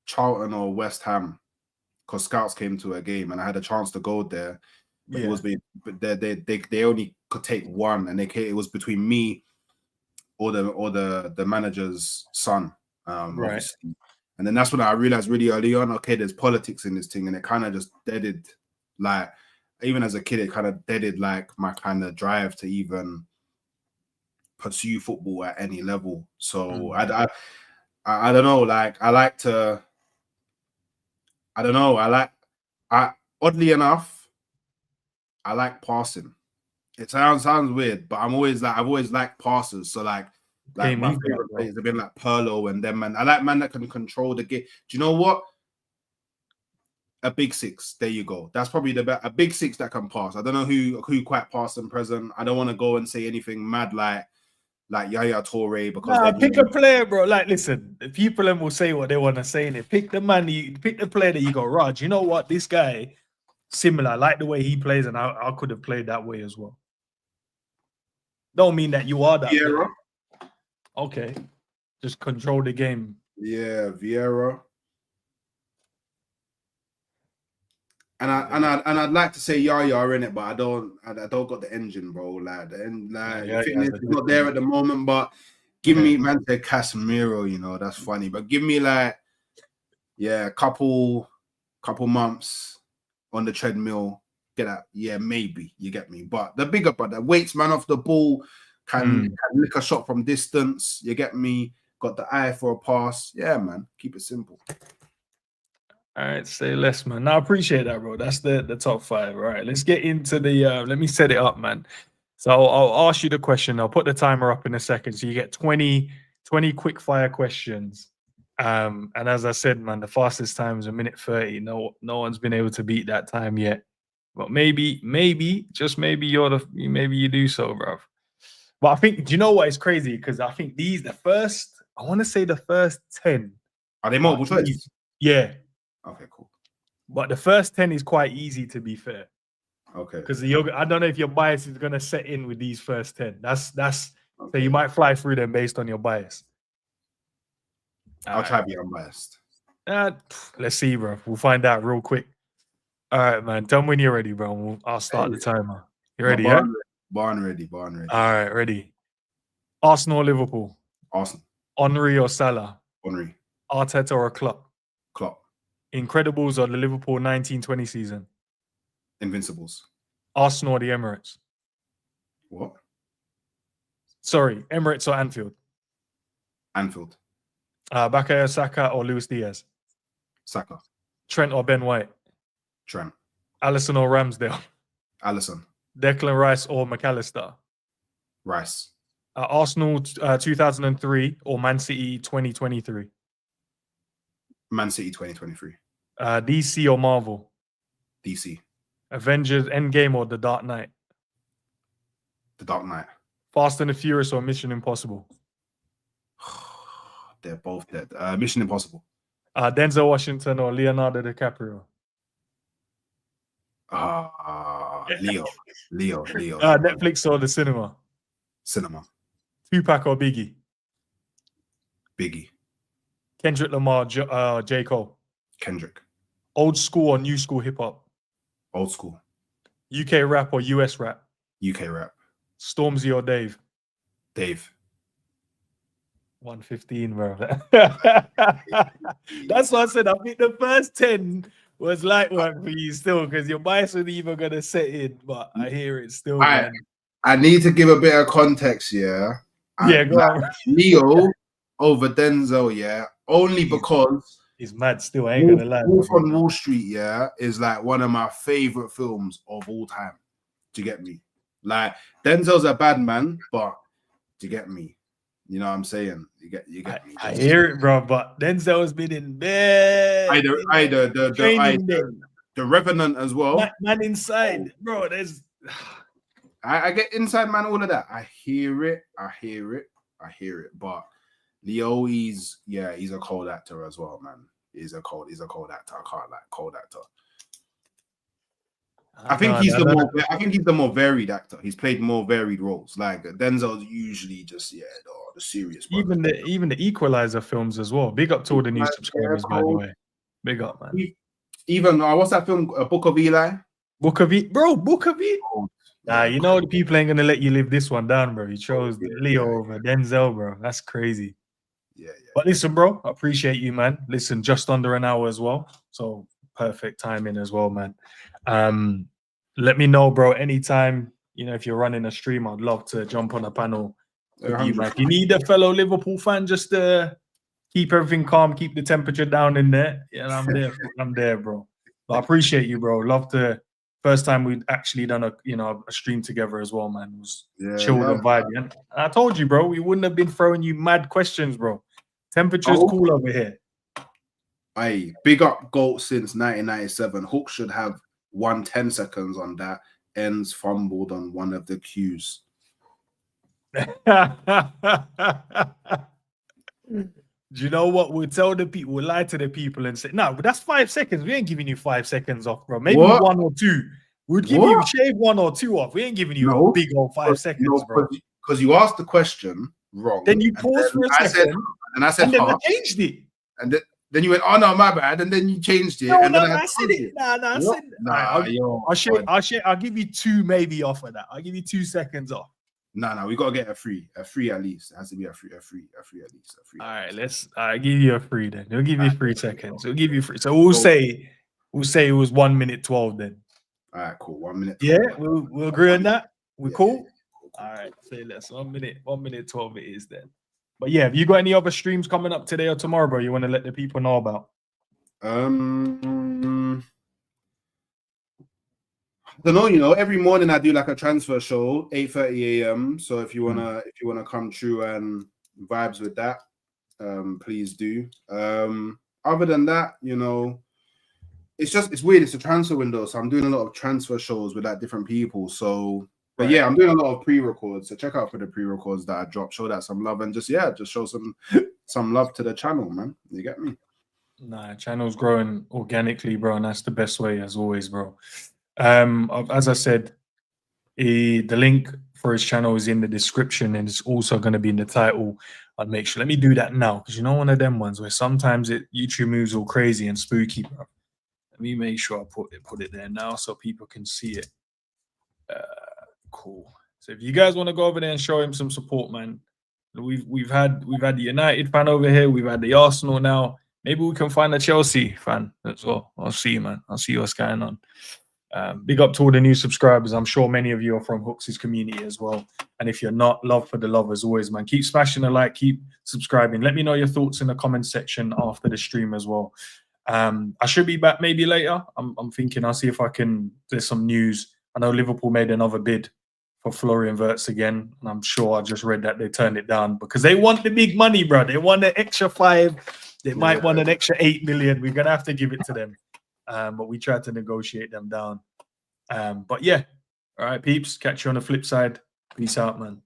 Charlton or West Ham, because scouts came to a game and I had a chance to go there. but Yeah. it was but they only could take one, and it was between me or the manager's son, Right. obviously. And then that's when I realized really early on, okay, there's politics in this thing, and it kind of just deaded, like, even as a kid, it kind of deaded like my kind of drive to even pursue football at any level. So I don't know, like I don't know, oddly enough, I like passing. It sounds weird, but I've always liked passes. So like my favorite players have been like Pirlo and them, and I like man that can control the game. Do you know what? A big six. There you go. That's probably a big six that can pass. I don't know who quite passed and present. I don't want to go and say anything mad like Yaya Toure, because pick a player, bro. Like, listen, the people will say what they want to say in it. Pick the man, pick the player that you go, Raj. You know what? This guy, similar. I like the way he plays, and I could have played that way as well. Don't mean that you are that Vieira. Okay. Just control the game. Yeah, Vieira. And I'd like to say Yaya in it, but I don't got the engine, bro. Like the fitness is not there at the moment. But give me man to Casemiro, you know, that's funny. But give me like, yeah, a couple months on the treadmill. Get that, yeah, maybe you get me. But the bigger brother, weights man off the ball, can lick a shot from distance. You get me. Got the eye for a pass. Yeah, man. Keep it simple. All right, say less, man. No, I appreciate that, bro. That's the top 5. All right, let's get into the. Let me set it up, man. So I'll ask you the question. I'll put the timer up in a second. So you get 20 quick fire questions. And as I said, man, the fastest time is 1:30. No one's been able to beat that time yet. But maybe, just maybe you do so, bro. But I think, do you know what is crazy? Because I think I want to say the first 10. Are they multiple choice? Yeah. Okay, cool. But the first 10 is quite easy, to be fair. Okay. Because I don't know if your bias is gonna set in with these first 10. That's okay. So you might fly through them based on your bias. I'll try to be unbiased. Let's see, bro. We'll find out real quick. All right, man. Tell me when you're ready, bro. I'll start the timer. You ready? Yeah. Born ready. All right, ready. Arsenal or Liverpool? Arsenal. Henry or Salah? Henry. Arteta or Klopp? Klopp. Incredibles or the Liverpool 1920 season? Invincibles. Arsenal or the Emirates? What? Sorry, Emirates or Anfield? Anfield. Bakayo Saka or Luis Diaz? Saka. Trent or Ben White? Trent. Alisson or Ramsdale? Alisson. Declan Rice or McAllister? Rice. Arsenal 2003 or Man City 2023? Man City 2023. DC or Marvel? DC. Avengers Endgame or The Dark Knight? The Dark Knight. Fast and the Furious or Mission Impossible? They're both dead. Mission Impossible. Denzel Washington or Leonardo DiCaprio? Leo. Netflix or the cinema? Cinema. Tupac or Biggie? Biggie. Kendrick Lamar, J. Cole? Kendrick. Old school or new school hip hop? Old school. UK rap or US rap? UK rap. Stormzy or Dave? Dave. 115, bro. That's what I said. I think the first 10 was light work for you still, because your bias was even going to set in, but I hear it still, man. I need to give a bit of context, yeah? Yeah, go on. Leo over Denzel, yeah? Only because he's mad still, I ain't going to lie. Wolf on Wall Street, yeah, is like one of my favorite films of all time. Do you get me? Like, Denzel's a bad man, but do you get me? You know what I'm saying? You get me. I hear it, bro. But Denzel's been in bed. The Revenant as well. Man inside, bro. There's. I get inside man. All of that. I hear it. But Leo, he's a cold actor as well, man. He's a cold actor. I can't like cold actor. I think he's the more varied actor. He's played more varied roles. Like Denzel's usually just the serious. Even the Equalizer films as well. Big up to all the new subscribers, by the way. Big up, man. Even what's that film? A Book of Eli. Book of it, bro. Book of it. Oh, Nah, you know the people ain't gonna let you live this one down, bro. You chose yeah, Leo over Denzel, bro. That's crazy. yeah. But listen, bro, I appreciate you, man. Listen, just under an hour as well. So perfect timing as well, man. Let me know, bro, anytime, you know, if you're running a stream, I'd love to jump on a panel with you, man. If you need a fellow Liverpool fan just to keep everything calm, keep the temperature down in there, yeah, I'm there. I'm there, bro. But I appreciate you, bro. Love to. First time we'd actually done a stream together as well, man. It was chilled and vibey. And I told you, bro, we wouldn't have been throwing you mad questions, bro. Temperature's cool over here. Aye, big up GOAT since 1997. Hook should have 10 seconds on that. Ends fumbled on one of the cues. Do you know what? We'll tell the people, we'll lie to the people and say, no, but that's 5 seconds. We ain't giving you 5 seconds off, bro. Maybe 1 or 2. We'd give you shave 1 or 2 off. We ain't giving you a big old 5 seconds, bro. Because you asked the question wrong. Then you paused for a second. And I then I changed it. And then you went, oh no, my bad. And then you changed it. No, and then I said it. I said it. I'll give you 2 maybe off of that. I'll give you 2 seconds off. No, we gotta get a free at least. It has to be a free at least. All right, I'll give you a free then. We'll give you 3 seconds. We'll give you free. So we'll say it was 1 minute 12 then. All right, cool. 1 minute. 12. Yeah, we'll agree on that. We're cool. All right, say less. 1 minute 12 it is then. But yeah, have you got any other streams coming up today or tomorrow, bro? You want to let the people know about? I don't know, you know, every morning I do like a transfer show, 8:30 a.m. So if you wanna come through and vibes with that, please do. Other than that, you know, it's weird. It's a transfer window, so I'm doing a lot of transfer shows with like different people. So, but yeah, I'm doing a lot of pre-records. So check out for the pre-records that I drop. Show that some love and just show some love to the channel, man. You get me? Nah, channel's growing organically, bro, and that's the best way as always, bro. As I said, the link for his channel is in the description and it's also going to be in the title. I'll make sure. Let me do that now because you know one of them ones where sometimes YouTube moves all crazy and spooky, bro. Let me make sure I put it there now so people can see it. Cool. So if you guys want to go over there and show him some support, man, we've had the United fan over here. We've had the Arsenal now. Maybe we can find a Chelsea fan as well. I'll see you, man. I'll see what's going on. Big up to all the new subscribers. I'm sure many of you are from Hooks' community as well. And if you're not, love for the love as always, man. Keep smashing the like, keep subscribing. Let me know your thoughts in the comment section after the stream as well. I should be back maybe later. I'm thinking I'll see if I can. There's some news. I know Liverpool made another bid for Florian Wirtz again, and I'm sure I just read that they turned it down because they want the big money, bro. They want an extra 5. They might want an extra 8 million. We're gonna have to give it to them. But we tried to negotiate them down. But yeah, all right, peeps. Catch you on the flip side. Peace out, man.